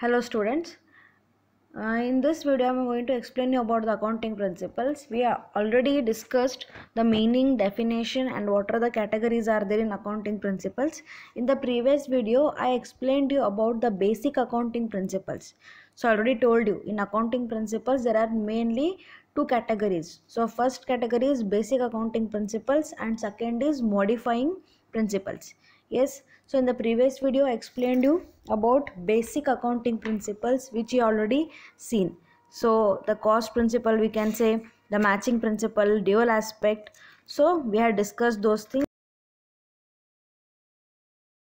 Hello students. In this video I am going to explain you about the accounting principles. We have already discussed the meaning, definition and what are the categories are there in accounting principles. In the previous video I explained you about the basic accounting principles. So I already told you in accounting principles there are mainly two categories. So first category is basic accounting principles and second is modifying principles. Yes, so in the previous video I explained you about basic accounting principles which you already seen. So the cost principle, we can say the matching principle, dual aspect. So we had discussed those things.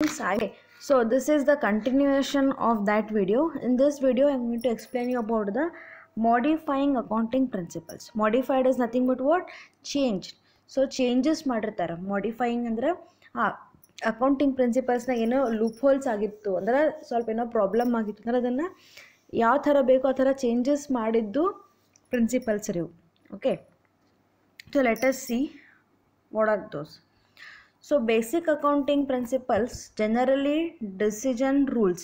Okay, so this is the continuation of that video. In this video I am going to explain you about the modifying accounting principles. Modified is nothing but what? Changed. So changes ಮಾಡಿರ್ತಾರೆ. Modifying ಅಂದ್ರೆ accounting ಪ್ರಿನ್ಸಿಪಲ್ಸ್ನ ಏನೋ loop holes ಆಗಿತ್ತು ಅಂದ್ರೆ ಸ್ವಲ್ಪ ಏನೋ problem ಆಗಿತ್ತು ಅಂದ್ರೆ ಅದನ್ನು ಯಾವ ಥರ ಬೇಕೋ ಆ ಥರ ಚೇಂಜಸ್ ಮಾಡಿದ್ದು ಪ್ರಿನ್ಸಿಪಲ್ಸ್ ರೀ. Okay, so let us see what are those. So basic accounting principles generally decision rules.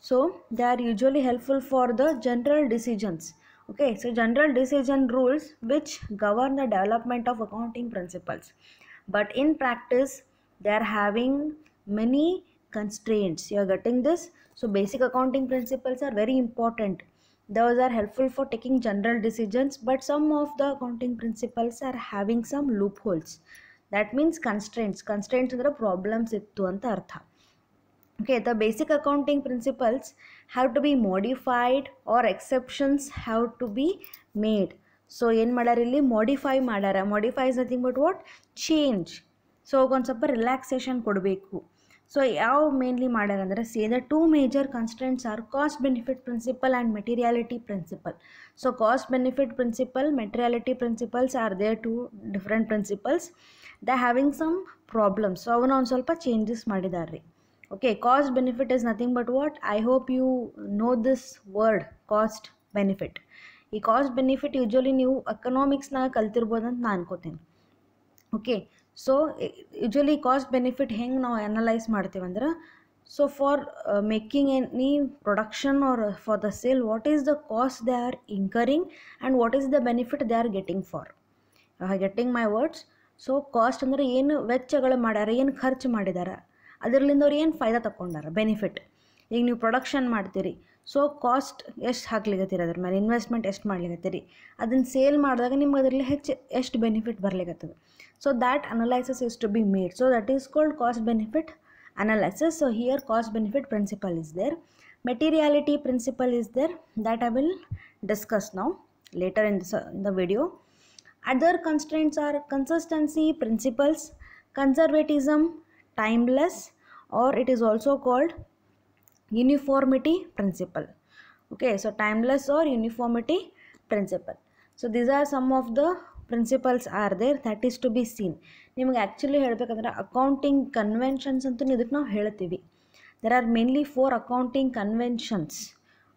So they are usually helpful for the general decisions. Okay, so general decision rules which govern the development of accounting principles. But in practice they are having many constraints. You are getting this? So basic accounting principles are very important. Those are helpful for taking general decisions, but some of the accounting principles are having some loopholes. That means constraints ಅಂದ್ರೆ problems ಇತ್ತು ಅಂತ ಅರ್ಥ. Okay, the basic accounting principles have to be modified or exceptions have to be made. So ಏನು ಮಾಡ್ಯಾರ ಇಲ್ಲಿ? modify ಮಾಡ್ಯಾರ. modify is nothing but what? change. So ಒಂದು ಸ್ವಲ್ಪ ರಿಲ್ಯಾಕ್ಸೇಷನ್ ಕೊಡಬೇಕು. ಸೊ ಯಾವ ಮೇನ್ಲಿ ಮಾಡ್ಯಾರ ಅಂದರೆ the two major constraints are cost benefit principle and materiality principle. So cost benefit principle, materiality principles are there, two different principles. They having some problems. So ಅವನ್ನ ಒಂದು ಸ್ವಲ್ಪ changes ಮಾಡಿದ್ದಾರೆ. Okay, cost benefit is nothing but what? I hope you know this word, cost benefit. ಈ cost benefit usually ನೀವು ಎಕನಾಮಿಕ್ಸ್ನಾಗ ಕಲ್ತಿರ್ಬೋದು ಅಂತ ನಾನು ಅನ್ಕೋತೀನಿ. Okay, so usually cost benefit ಹೆಂಗೆ ನಾವು ಅನಲೈಸ್ ಮಾಡ್ತೀವಿ ಅಂದ್ರೆ, so for making any production or for the sale, what is the cost they are incurring and what is the benefit they are getting for. Getting my words. So cost ಅಂದರೆ ಏನು ವೆಚ್ಚಗಳು ಮಾಡ್ಯಾರ, ಏನು ಖರ್ಚು ಮಾಡಿದ್ದಾರೆ, ಅದರಲ್ಲಿಂದ ಅವ್ರು ಏನು ಫಾಯ್ದಾ ತಗೊಂಡಾರ, ಬೆನಿಫಿಟ್. ಈಗ ನೀವು ಪ್ರೊಡಕ್ಷನ್ ಮಾಡ್ತೀರಿ, ಸೊ ಕಾಸ್ಟ್ ಎಷ್ಟು ಹಾಕ್ಲಿಕತ್ತೀರಿ, ಅದ್ರ ಮೇಲೆ ಇನ್ವೆಸ್ಟ್ಮೆಂಟ್ ಎಷ್ಟು ಮಾಡ್ಲಿಕತ್ತೀರಿ, ಅದನ್ನು ಸೇಲ್ ಮಾಡಿದಾಗ ನಿಮ್ಗೆ ಅದರಲ್ಲಿ ಎಷ್ಟು ಬೆನಿಫಿಟ್ ಬರ್ಲಿಕತ್ತದ. So that analysis is to be made. So that is called cost benefit analysis. So here cost benefit principle is there. Materiality principle is there, that I will discuss now later in the video. Other constraints are consistency principles, conservatism, timeless, or it is also called uniformity principle. Okay, so timeless or uniformity principle. So these are some of the principles are there that is to be seen. ನಿಮಗೆ actually ಹೇಳಬೇಕಂದ್ರೆ accounting conventions ಅಂತೂ ಇದಕ್ಕೆ ನಾವು ಹೇಳ್ತೀವಿ. There are mainly 4 accounting conventions.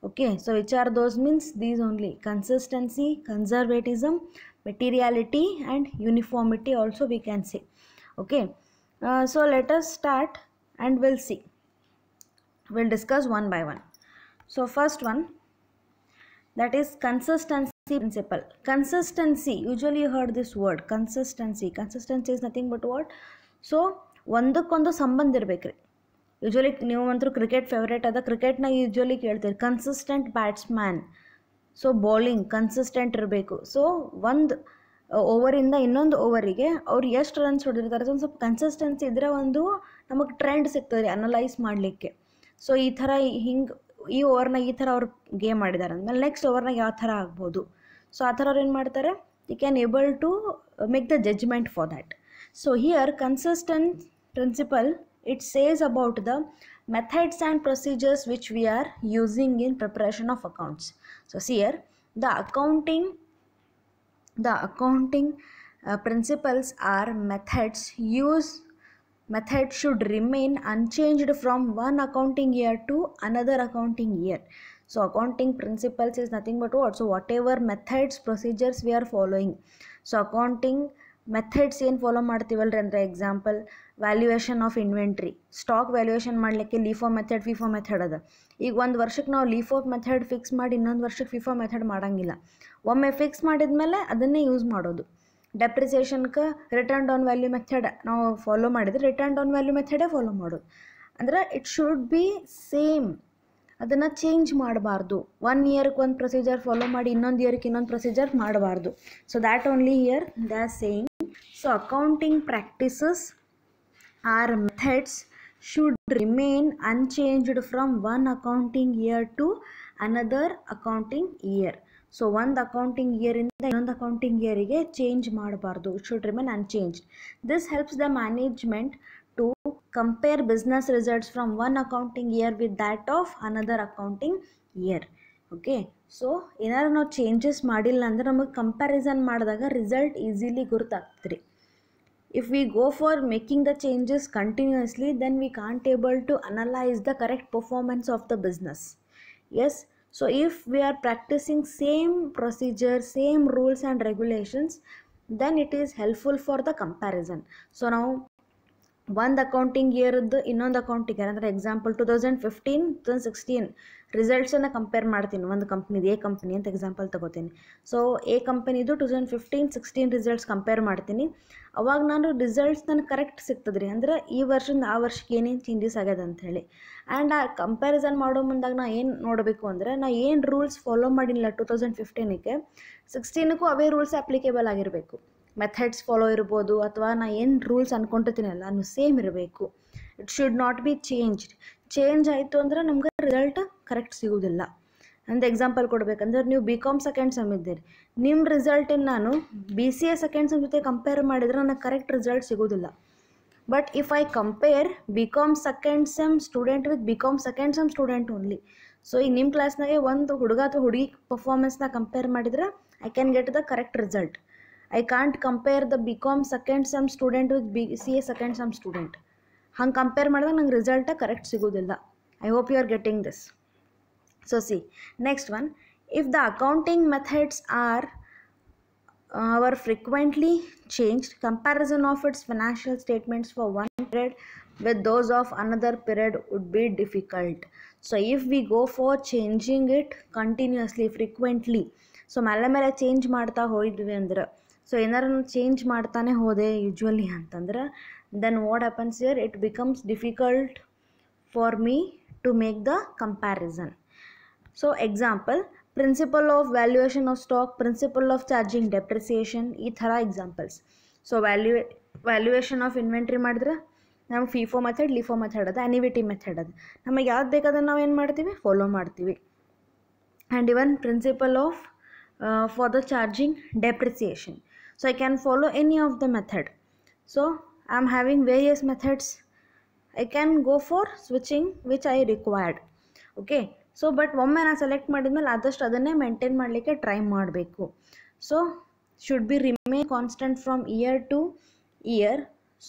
Okay, so which are those means these only: consistency, conservatism, materiality and uniformity also we can say. Okay, so let us start and we'll see. We'll discuss one by one. So first one, that is consistency principle. Consistency, usually you heard this word consistency. Consistency is nothing but what? So ಒಂದಕ್ಕೊಂದು ಸಂಬಂಧ ಇರಬೇಕ್ರಿ. Usually ನೀವು ಅಂತೂ cricket favourite ಅದ, ಕ್ರಿಕೆಟ್ನ usually ಕೇಳ್ತೀರಿ consistent batsman. So bowling consistent ಇರಬೇಕು. So ಒಂದು ಓವರಿಂದ ಇನ್ನೊಂದು ಓವರಿಗೆ ಅವ್ರು ಎಷ್ಟು ರನ್ಸ್ ಹೊಡೆದಿರ್ತಾರೆ, ಒಂದು ಸ್ವಲ್ಪ ಕನ್ಸಿಸ್ಟೆನ್ಸಿ ಇದ್ದರೆ ಒಂದು ನಮಗೆ ಟ್ರೆಂಡ್ ಸಿಗ್ತದೆ ರೀ ಅನಲೈಸ್ ಮಾಡಲಿಕ್ಕೆ. ಸೊ ಈ ಥರ ಹಿಂಗೆ ಈ ಓವರ್ನಾಗ ಈ ಥರ ಅವ್ರು ಗೇಮ್ ಮಾಡಿದ್ದಾರೆ ಅಂದಮೇಲೆ ನೆಕ್ಸ್ಟ್ ಓವರ್ನಾಗ ಯಾವ ಥರ ಆಗ್ಬೋದು. ಸೊ ಆ ಥರ ಅವ್ರು ಏನು ಮಾಡ್ತಾರೆ, they can able to make the judgement for that. So here consistent principle, it says about the methods and procedures which we are using in preparation of accounts. So see here, the accounting principles are methods. Methods should remain unchanged from one accounting year to another accounting year. So accounting principles is nothing but what? So whatever methods, procedures we are following, so accounting methods ಏನು follow ಮಾಡ್ತೀವಲ್ರಿ ಅಂದರೆ example valuation of inventory, stock valuation ಮಾಡಲಿಕ್ಕೆ ಲೀಫೋ method FIFO method ಅದ. ಈಗ ಒಂದು ವರ್ಷಕ್ಕೆ ನಾವು ಲೀಫೋ method fix ಮಾಡಿ ಇನ್ನೊಂದು ವರ್ಷಕ್ಕೆ ಫಿಫೋ ಮೆಥಡ್ ಮಾಡೋಂಗಿಲ್ಲ. ಒಮ್ಮೆ ಫಿಕ್ಸ್ ಮಾಡಿದ್ಮೇಲೆ ಅದನ್ನೇ ಯೂಸ್ ಮಾಡೋದು. ಡೆಪ್ರಿಸಿಯೇಷನ್ಗೆ ರಿಟರ್ನ್ ಡೌನ್ ವ್ಯಾಲ್ಯೂ ಮೆಥಡ್ ನಾವು ಫಾಲೋ ಮಾಡಿದರೆ ರಿಟರ್ನ್ ಡೌನ್ ವ್ಯಾಲ್ಯೂ ಮೆಥಡೇ ಫಾಲೋ ಮಾಡೋದು. ಅಂದರೆ ಇಟ್ ಶುಡ್ ಬಿ ಸೇಮ್, ಅದನ್ನು ಚೇಂಜ್ ಮಾಡಬಾರ್ದು. 1 ಇಯರ್ಗೆ ಒಂದು ಪ್ರೊಸೀಜರ್ ಫಾಲೋ ಮಾಡಿ ಇನ್ನೊಂದು ಇಯರ್ಗೆ ಇನ್ನೊಂದು ಪ್ರೊಸೀಜರ್ ಮಾಡಬಾರ್ದು. So that only here they are saying. So accounting practices or methods should remain unchanged from one accounting year to another accounting year. So ಒಂದು accounting year ಇಂದ ಇನ್ನೊಂದು accounting yearಗೆ ಚೇಂಜ್ ಮಾಡಬಾರ್ದು. It should remain unchanged. This helps the management to compare business results from one accounting year with that of another accounting year. Okay, so ಏನಾದ್ರು ನಾವು changes ಮಾಡಿಲ್ಲ ಅಂದ್ರೆ ನಮಗೆ comparison ಮಾಡಿದಾಗ ರಿಸಲ್ಟ್ ಈಸಿಲಿ ಗುರುತಾಗ್ತದೆ. If we go for making the changes continuously, then we can't able to analyze the correct performance of the business. Yes, so if we are practicing same procedure, same rules and regulations, then it is helpful for the comparison. So now ಒಂದು accounting ಇಯರ್ದು ಇನ್ನೊಂದು accounting year ಅಂದರೆ example 2015 2016 ರಿಸಲ್ಟ್ಸನ್ನು compare ಮಾಡ್ತೀನಿ. ಒಂದು ಕಂಪ್ನಿದು A company ಅಂತ example ತೊಗೋತೀನಿ. So A ಕಂಪ್ನಿದು 2015-16 results compare ಮಾಡ್ತೀನಿ. ಅವಾಗ ನಾನು ರಿಸಲ್ಟ್ಸ್ ನನಗೆ ಕರೆಕ್ಟ್ ಸಿಗ್ತದೆ ರೀ, ಅಂದರೆ ಈ ವರ್ಷದಿಂದ ಆ ವರ್ಷಕ್ಕೆ ಏನೇನು ಚೇಂಜಸ್ ಆಗ್ಯದ ಅಂಥೇಳಿ. ಆ್ಯಂಡ್ ಆ ಕಂಪ್ಯಾರಿಸನ್ ಮಾಡೋ ಮುಂದಾಗ ನಾ ಏನು ನೋಡಬೇಕು ಅಂದರೆ ನಾ ಏನು ರೂಲ್ಸ್ ಫಾಲೋ ಮಾಡಿಲ್ಲ 2015ಗೆ 16ಕ್ಕೂ ಅವೇ ರೂಲ್ಸ್ ಅಪ್ಲಿಕೇಬಲ್ ಆಗಿರಬೇಕು. ಮೆಥಡ್ಸ್ ಫಾಲೋ ಇರ್ಬೋದು ಅಥವಾ ನಾ ಏನು ರೂಲ್ಸ್ ಅಂದ್ಕೊಂಡಿರ್ತೀನಲ್ಲ ಅದು ಸೇಮ್ ಇರಬೇಕು. It should not be change ಆಯಿತು ಅಂದರೆ ನಮ್ಗೆ ರಿಸಲ್ಟ್ ಕರೆಕ್ಟ್ ಸಿಗೋದಿಲ್ಲ. ಒಂದು ಎಕ್ಸಾಂಪಲ್ ಕೊಡಬೇಕಂದ್ರೆ ನೀವು BCom ಸೆಕೆಂಡ್ ಸೆಮ್ ಇದ್ದೀರಿ, ನಿಮ್ಮ ರಿಸಲ್ಟನ್ನು ನಾನು BCA ಸೆಕೆಂಡ್ ಸೆಮ್ ಜೊತೆ ಕಂಪೇರ್ ಮಾಡಿದರೆ ನನಗೆ ಕರೆಕ್ಟ್ ರಿಸಲ್ಟ್ ಸಿಗೋದಿಲ್ಲ. But if I compare BCom second sem student with BCom second sem student only, so ಈಗ ನಿಮ್ಮ ಕ್ಲಾಸ್ನಾಗೆ ಒಂದು ಹುಡುಗ ಅಥವಾ ಹುಡುಗಿ ಪರ್ಫಾರ್ಮೆನ್ಸ್ನ ಕಂಪೇರ್ ಮಾಡಿದರೆ I can get the correct result. I can't compare the BCom second sem student with BCA second sem student. ಹಂಗೆ compare ಮಾಡಿದಾಗ ನಂಗೆ ರಿಸಲ್ಟ ಕರೆಕ್ಟ್ ಸಿಗೋದಿಲ್ಲ. I hope you are getting this. So see next one, if the accounting methods are frequently changed, comparison of its financial statements for one period with those of another period would be difficult. So if we go for changing it continuously, frequently, so ಮೇಲೆ change ಮಾಡ್ತಾ ಹೋಯಿದ್ವಿ ಅಂದ್ರೆ, so ಏನಾರು change ಮಾಡ್ತಾನೆ ಹೋದೆ usually ಅಂತಂದ್ರೆ then what happens here, it becomes difficult for me to make the comparison. So example, principle of valuation of stock, principle of charging depreciation, ಈ ಥರ examples. So valuation of inventory ಮಾಡಿದ್ರೆ ನಮ್ಗೆ FIFO method ಲೀಫೋ method ಅದ, ಆ್ಯನಿವಿಟಿ method ಅದ. ನಮಗೆ ಯಾವ್ದು ಬೇಕಾದ್ರೆ ನಾವು ಏನು ಮಾಡ್ತೀವಿ, ಫಾಲೋ ಮಾಡ್ತೀವಿ. And even principle of for the charging depreciation, so I can follow any of the method. So I am having various methods, I can go for switching which I required. Okay, so but ಒಮ್ಮೆ ನಾನು select ಮಾಡಿದ್ಮೇಲೆ ಆದಷ್ಟು ಅದನ್ನೇ maintain ಮಾಡಲಿಕ್ಕೆ try ಮಾಡಬೇಕು. So should be remain constant from year to year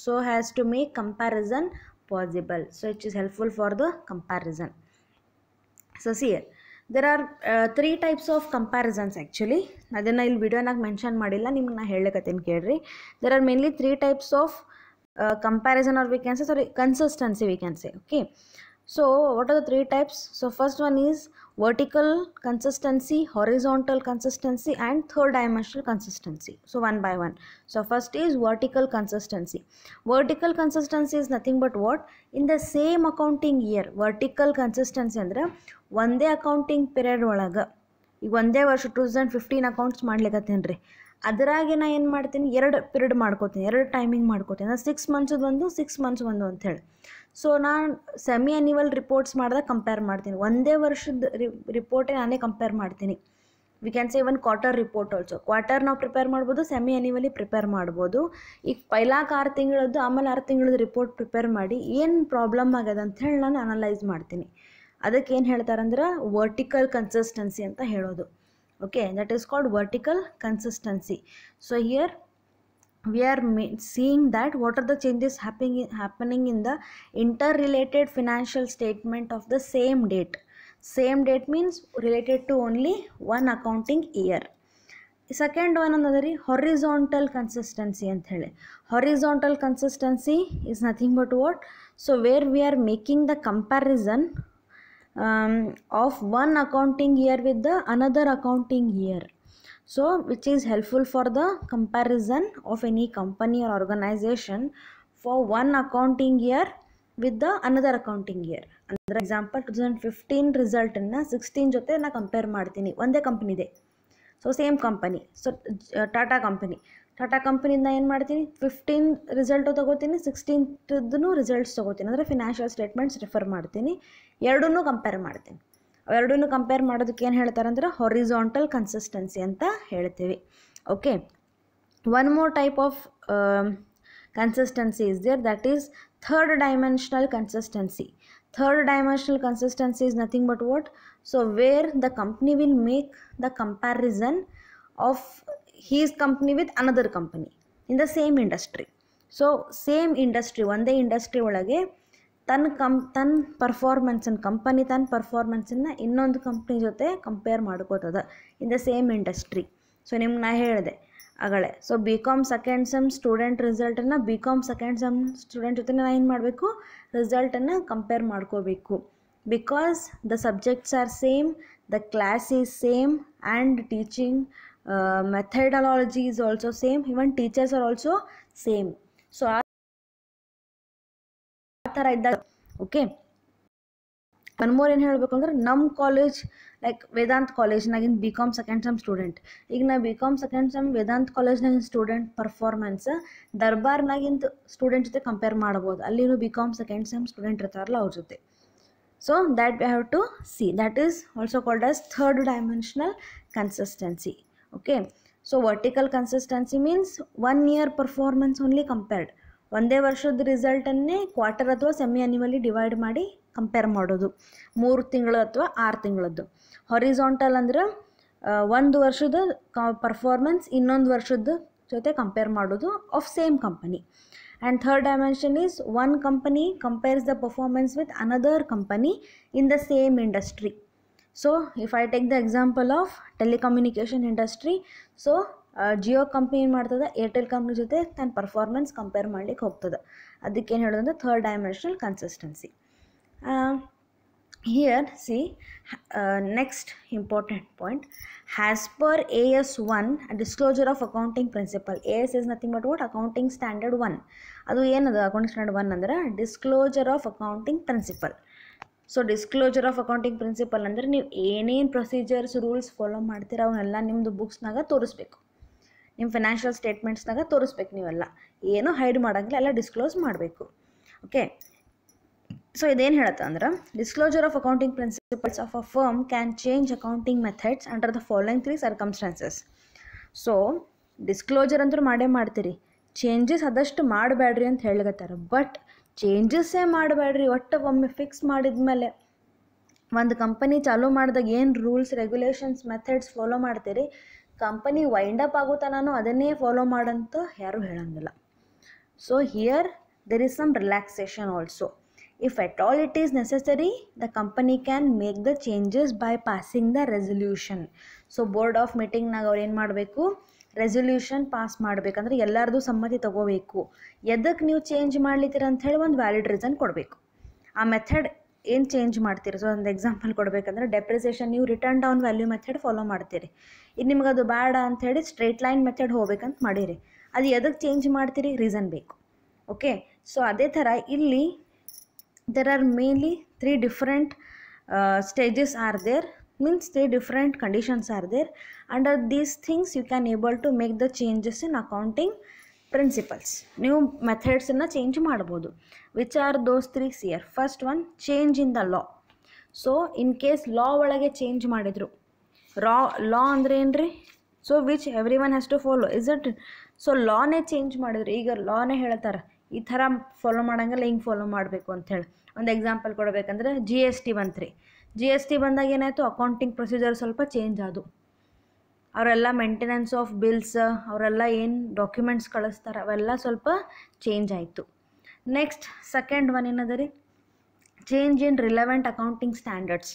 so as to make comparison possible. So it is helpful for the comparison. So see here, there are 3 types of comparisons actually. ಅದನ್ನು ಇಲ್ಲಿ ವಿಡಿಯೋನಾಗ mention ಮಾಡಿಲ್ಲ, ನಿಮ್ಗೆ ನಾ ಹೇಳಕತ್ತೀನಿ ಕೇಳ್ರಿ. there are mainly 3 types of comparison, or we can say, sorry, consistency we can say. Okay, so what are the 3 types? So first one is vertical consistency, horizontal consistency, and third dimensional consistency. So one by one. So first is vertical consistency. Vertical consistency is nothing but what, in the same accounting year. Vertical consistency ಅಂದ್ರೆ ಒಂದೇ accounting period ಒಳಗೆ, ಈಗ ಒಂದೇ ವರ್ಷ 2015 accounts ಮಾಡ್ಲಿಕ್ಕತ್ತೇನೆ ರೀ, ಅದರಾಗೆ ನಾ ಏನು ಮಾಡ್ತೀನಿ, 2 ಪೀರಿಯಡ್ ಮಾಡ್ಕೋತೀನಿ, 2 ಟೈಮಿಂಗ್ ಮಾಡ್ಕೋತೀನಿ. ಅಂದರೆ 6 ಮಂತ್ಸದು ಒಂದು 6 ಮಂತ್ಸ್ ಒಂದು ಅಂಥೇಳಿ. ಸೊ ನಾನು ಸೆಮಿ ಆ್ಯನ್ಯುವಲ್ ರಿಪೋರ್ಟ್ಸ್ ಮಾಡಿದಾಗ ಕಂಪೇರ್ ಮಾಡ್ತೀನಿ, ಒಂದೇ ವರ್ಷದ ರಿಪೋರ್ಟೇ ನಾನೇ ಕಂಪೇರ್ ಮಾಡ್ತೀನಿ. We can say even quarter report also. Quarter ನಾವು ಪ್ರಿಪೇರ್ ಮಾಡ್ಬೋದು, ಸೆಮಿ ಆ್ಯನ್ಯುವಲಿ ಪ್ರಿಪೇರ್ ಮಾಡ್ಬೋದು. ಈಗ ಪೈಲಾಕ್ 6 ತಿಂಗಳದ್ದು ಆಮೇಲೆ 6 ತಿಂಗಳದ್ದು ರಿಪೋರ್ಟ್ ಪ್ರಿಪೇರ್ ಮಾಡಿ ಏನು ಪ್ರಾಬ್ಲಮ್ ಆಗ್ಯದ ಅಂಥೇಳಿ ನಾನು ಅನಲೈಸ್ ಮಾಡ್ತೀನಿ. ಅದಕ್ಕೆ ಏನು ಹೇಳ್ತಾರಂದ್ರೆ ವರ್ಟಿಕಲ್ ಕನ್ಸಿಸ್ಟೆನ್ಸಿ ಅಂತ ಹೇಳೋದು. Okay, that is called vertical consistency. So here we are seeing that what are the changes happening in the interrelated financial statement of the same date. Same date means related to only one accounting year. Second one ಅನ್ನೋದ್ರಿ horizontal consistency ಅಂತ ಹೇಳಿ. Horizontal consistency is nothing but what, so where we are making the comparison of one accounting year with the another accounting year, so which is helpful for the comparison of any company or organization for one accounting year with the another accounting year. ಅಂದ್ರೆ example 2015 ರಿಸಲ್ಟನ್ನು 16 ಜೊತೆ ನಾನು compare ಮಾಡ್ತೀನಿ, ಒಂದೇ company ಇದೆ, so same company, so Tata ಕಂಪನಿಯಿಂದ ಏನು ಮಾಡ್ತೀನಿ, 15 ರಿಸಲ್ಟು ತೊಗೋತೀನಿ, 16ದು ರಿಸಲ್ಟ್ಸ್ ತೊಗೋತೀನಿ, ಅಂದರೆ ಫಿನಾನ್ಷಿಯಲ್ ಸ್ಟೇಟ್ಮೆಂಟ್ಸ್ ರೆಫರ್ ಮಾಡ್ತೀನಿ, ಎರಡನ್ನೂ ಕಂಪೇರ್ ಮಾಡ್ತೀನಿ. ಎರಡನ್ನೂ ಕಂಪೇರ್ ಮಾಡೋದಕ್ಕೆ ಏನು ಹೇಳ್ತಾರೆ ಅಂದ್ರೆ ಹೊರಿಜಾಂಟಲ್ ಕನ್ಸಿಸ್ಟೆನ್ಸಿ ಅಂತ ಹೇಳ್ತೀವಿ. Okay, one more type of consistency is there, that is third dimensional consistency. Third dimensional consistency is nothing but what, so where the company will make the comparison of his company with another company in the same industry. So same industry, ಒಂದೇ industry ಒಳಗೆ ತನ್ನ ಪರ್ಫಾರ್ಮೆನ್ಸನ್ನು, company ತನ್ನ ಪರ್ಫಾರ್ಮೆನ್ಸನ್ನು ಇನ್ನೊಂದು company ಜೊತೆ compare ಮಾಡ್ಕೋತದ in the same industry. So ನಿಮ್ಗೆ ನಾ ಹೇಳಿದೆ ಆಗಲೇ, so BCom second sem student ರಿಸಲ್ಟನ್ನು BCom ಸೆಕೆಂಡ್ ಸೆಮ್ ಸ್ಟೂಡೆಂಟ್ ಜೊತೆ ನಾನು ಏನು ಮಾಡಬೇಕು, ರಿಸಲ್ಟನ್ನು ಕಂಪೇರ್ ಮಾಡ್ಕೋಬೇಕು. Because the subjects are same, the class is same, and teaching methodology is also same, even teachers are also same. So ಆ ಥರ ಇದ್ದಾಗ ಓಕೆ. ಒನ್ ಮೋರ್ ಏನು ಹೇಳಬೇಕು ಅಂದ್ರೆ, ನಮ್ಮ ಕಾಲೇಜ್ ಲೈಕ್ ವೇದಾಂತ್ ಕಾಲೇಜ್ನಾಗಿನ BCom ಸೆಕೆಂಡ್ ಸೆಮ್ ಸ್ಟೂಡೆಂಟ್, ಈಗ ನಾ BCom ಸೆಕೆಂಡ್ ಸೆಮ್ ವೇದಾಂತ್ ಕಾಲೇಜ್ನಾಗಿನ ಸ್ಟೂಡೆಂಟ್ ಪರ್ಫಾರ್ಮೆನ್ಸ್ ದರ್ಬಾರ್ನಾಗಿಂತ ಸ್ಟೂಡೆಂಟ್ ಜೊತೆ ಕಂಪೇರ್ ಮಾಡ್ಬೋದು, ಅಲ್ಲಿನೂ BCom ಸೆಕೆಂಡ್ ಸೆಮ್ ಸ್ಟೂಡೆಂಟ್ ಇರ್ತಾರಲ್ಲ ಅವ್ರ ಜೊತೆ. So that we have to see, that is also called as third dimensional consistency. Okay, so vertical consistency means 1 year performance only compared, ಒಂದೇ ವರ್ಷದ ರಿಸಲ್ಟನ್ನೇ ಕ್ವಾರ್ಟರ್ ಅಥವಾ ಸೆಮಿ ಆನ್ಯುವಲಿ ಡಿವೈಡ್ ಮಾಡಿ compare ಮಾಡೋದು, 3 ತಿಂಗಳು ಅಥವಾ 6 ತಿಂಗಳದ್ದು. ಹೊರಿಜಾಂಟಲ್ ಅಂದ್ರೆ 1 ವರ್ಷದ ಪರ್ಫಾರ್ಮೆನ್ಸ್ ಇನ್ನೊಂದು ವರ್ಷದ ಜೊತೆ ಕಂಪೇರ್ ಮಾಡೋದು of same company. And third dimension is one company compares the performance with another company in the same industry. So if I take the example of telecommunication industry, so Jio company ಏನು ಮಾಡ್ತದೆ, Airtel company ಜೊತೆ ತನ್ನ performance compare ಮಾಡ್ಲಿಕ್ಕೆ ಹೋಗ್ತದೆ, ಅದಕ್ಕೇನು ಹೇಳೋದಂದ್ರೆ third dimensional consistency. Here see next important point, as per AS1 disclosure of accounting principle. AS is nothing but what, accounting standard 1. ಅದು ಏನದು ಅಕೌಂಟಿಂಗ್ ಸ್ಟ್ಯಾಂಡರ್ಡ್ 1 ಅಂದ್ರೆ disclosure of accounting principle. So disclosure of accounting principle ಅಂದರೆ ನೀವು ಏನೇನು procedures rules follow ಮಾಡ್ತೀರ ಅವನ್ನೆಲ್ಲ ನಿಮ್ಮದು ಬುಕ್ಸ್ನಾಗ ತೋರಿಸ್ಬೇಕು, ನಿಮ್ಮ ಫಿನಾನ್ಷಿಯಲ್ ಸ್ಟೇಟ್ಮೆಂಟ್ಸ್ನಾಗ ತೋರಿಸ್ಬೇಕು, ನೀವೆಲ್ಲ ಏನೂ ಹೈಡ್ ಮಾಡೋಂಗಿಲ್ಲ, ಎಲ್ಲ ಡಿಸ್ಕ್ಲೋಸ್ ಮಾಡಬೇಕು. ಓಕೆ, ಸೊ ಇದೇನು ಹೇಳುತ್ತೆ ಅಂದ್ರೆ, disclosure of accounting principles of a firm can change accounting methods under the following 3 circumstances. So disclosure ಅಂತೂ ಮಾಡೇ ಮಾಡ್ತೀರಿ, ಚೇಂಜಸ್ ಆದಷ್ಟು ಮಾಡಬೇಡ್ರಿ ಅಂತ ಹೇಳ್ಗತ್ತಾರೆ. ಬಟ್ ಚೇಂಜಸ್ಸೇ ಮಾಡಬೇಡ್ರಿ, ಒಟ್ಟು ಒಮ್ಮೆ ಫಿಕ್ಸ್ ಮಾಡಿದ್ಮೇಲೆ ಒಂದು ಕಂಪನಿ ಚಾಲೂ ಮಾಡಿದಾಗ ಏನು ರೂಲ್ಸ್ ರೆಗ್ಯುಲೇಷನ್ಸ್ ಮೆಥಡ್ಸ್ ಫಾಲೋ ಮಾಡ್ತೀರಿ, ಕಂಪನಿ ವೈಂಡ್ ಅಪ್ ಆಗೋ ತನೂ ಅದನ್ನೇ ಫಾಲೋ ಮಾಡಂತ ಯಾರೂ ಹೇಳಂಗಿಲ್ಲ. So here there is some relaxation also. If at all it is necessary, the company can make the changes by passing the resolution. So board of meeting ನಾಗ ಅವ್ರು ಏನು ಮಾಡಬೇಕು, ರೆಸೊಲ್ಯೂಷನ್ ಪಾಸ್ ಮಾಡಬೇಕಂದ್ರೆ ಎಲ್ಲರದು ಸಮ್ಮತಿ ತಗೋಬೇಕು, ಎದಕ್ಕೆ ನೀವು ಚೇಂಜ್ ಮಾಡ್ಲಿತ್ತೀರ ಅಂತ ಹೇಳಿ ಒಂದು ವ್ಯಾಲಿಡ್ ರೀಸನ್ ಕೊಡಬೇಕು. ಆ ಮೆಥಡ್ ಏನು ಚೇಂಜ್ ಮಾಡ್ತೀರಿ, ಸೊ ಒಂದು ಎಕ್ಸಾಂಪಲ್ ಕೊಡಬೇಕಂದ್ರೆ ಡೆಪ್ರಿಸಿಯೇಷನ್ ನೀವು return down value method follow ಮಾಡ್ತೀರಿ, ಇದು ನಿಮ್ಗೆ ಅದು ಬೇಡ ಅಂಥೇಳಿ ಸ್ಟ್ರೇಟ್ ಲೈನ್ ಮೆಥಡ್ ಹೋಗ್ಬೇಕಂತ ಮಾಡೀರಿ, ಅದು ಎದಕ್ಕೆ ಚೇಂಜ್ ಮಾಡ್ತೀರಿ, ರೀಸನ್ ಬೇಕು. ಓಕೆ, ಸೊ ಅದೇ ಥರ ಇಲ್ಲಿ there are mainly 3 different stages are there, means 3 different conditions are there. Under these things you can able to make the changes in accounting principles. New methods na change ಮಾಡಬಹುದು. Which are those 3 here? First one, change in the law. So in case law ಒಳಗೆ change ಮಾಡಿದ್ರು, law ಅಂದ್ರೆ ಏನ್ರಿ, so which everyone has to follow, is it? So lawನೇ change ಮಾಡಿದ್ರು, ಈಗ lawನೇ ಹೇಳ್ತಾರೆ ಈ ಥರ ಫಾಲೋ ಮಾಡೋಂಗಿಲ್ಲ, ಹಿಂಗೆ ಫಾಲೋ ಮಾಡಬೇಕು ಅಂಥೇಳಿ. ಒಂದು ಎಕ್ಸಾಂಪಲ್ ಕೊಡಬೇಕಂದ್ರೆ GST ಬಂತ್ರಿ, GST ಬಂದಾಗ ಏನಾಯಿತು, ಅಕೌಂಟಿಂಗ್ ಪ್ರೊಸೀಜರ್ ಸ್ವಲ್ಪ ಚೇಂಜ್ ಆದವು, ಅವರೆಲ್ಲ ಮೇಂಟೆನೆನ್ಸ್ ಆಫ್ ಬಿಲ್ಸ್, ಅವರೆಲ್ಲ ಏನು ಡಾಕ್ಯುಮೆಂಟ್ಸ್ ಕಳಿಸ್ತಾರೆ ಅವೆಲ್ಲ ಸ್ವಲ್ಪ ಚೇಂಜ್ ಆಯಿತು. ನೆಕ್ಸ್ಟ್ ಸೆಕೆಂಡ್ ಒನ್ ಏನದ ರೀ, change in relevant accounting standards.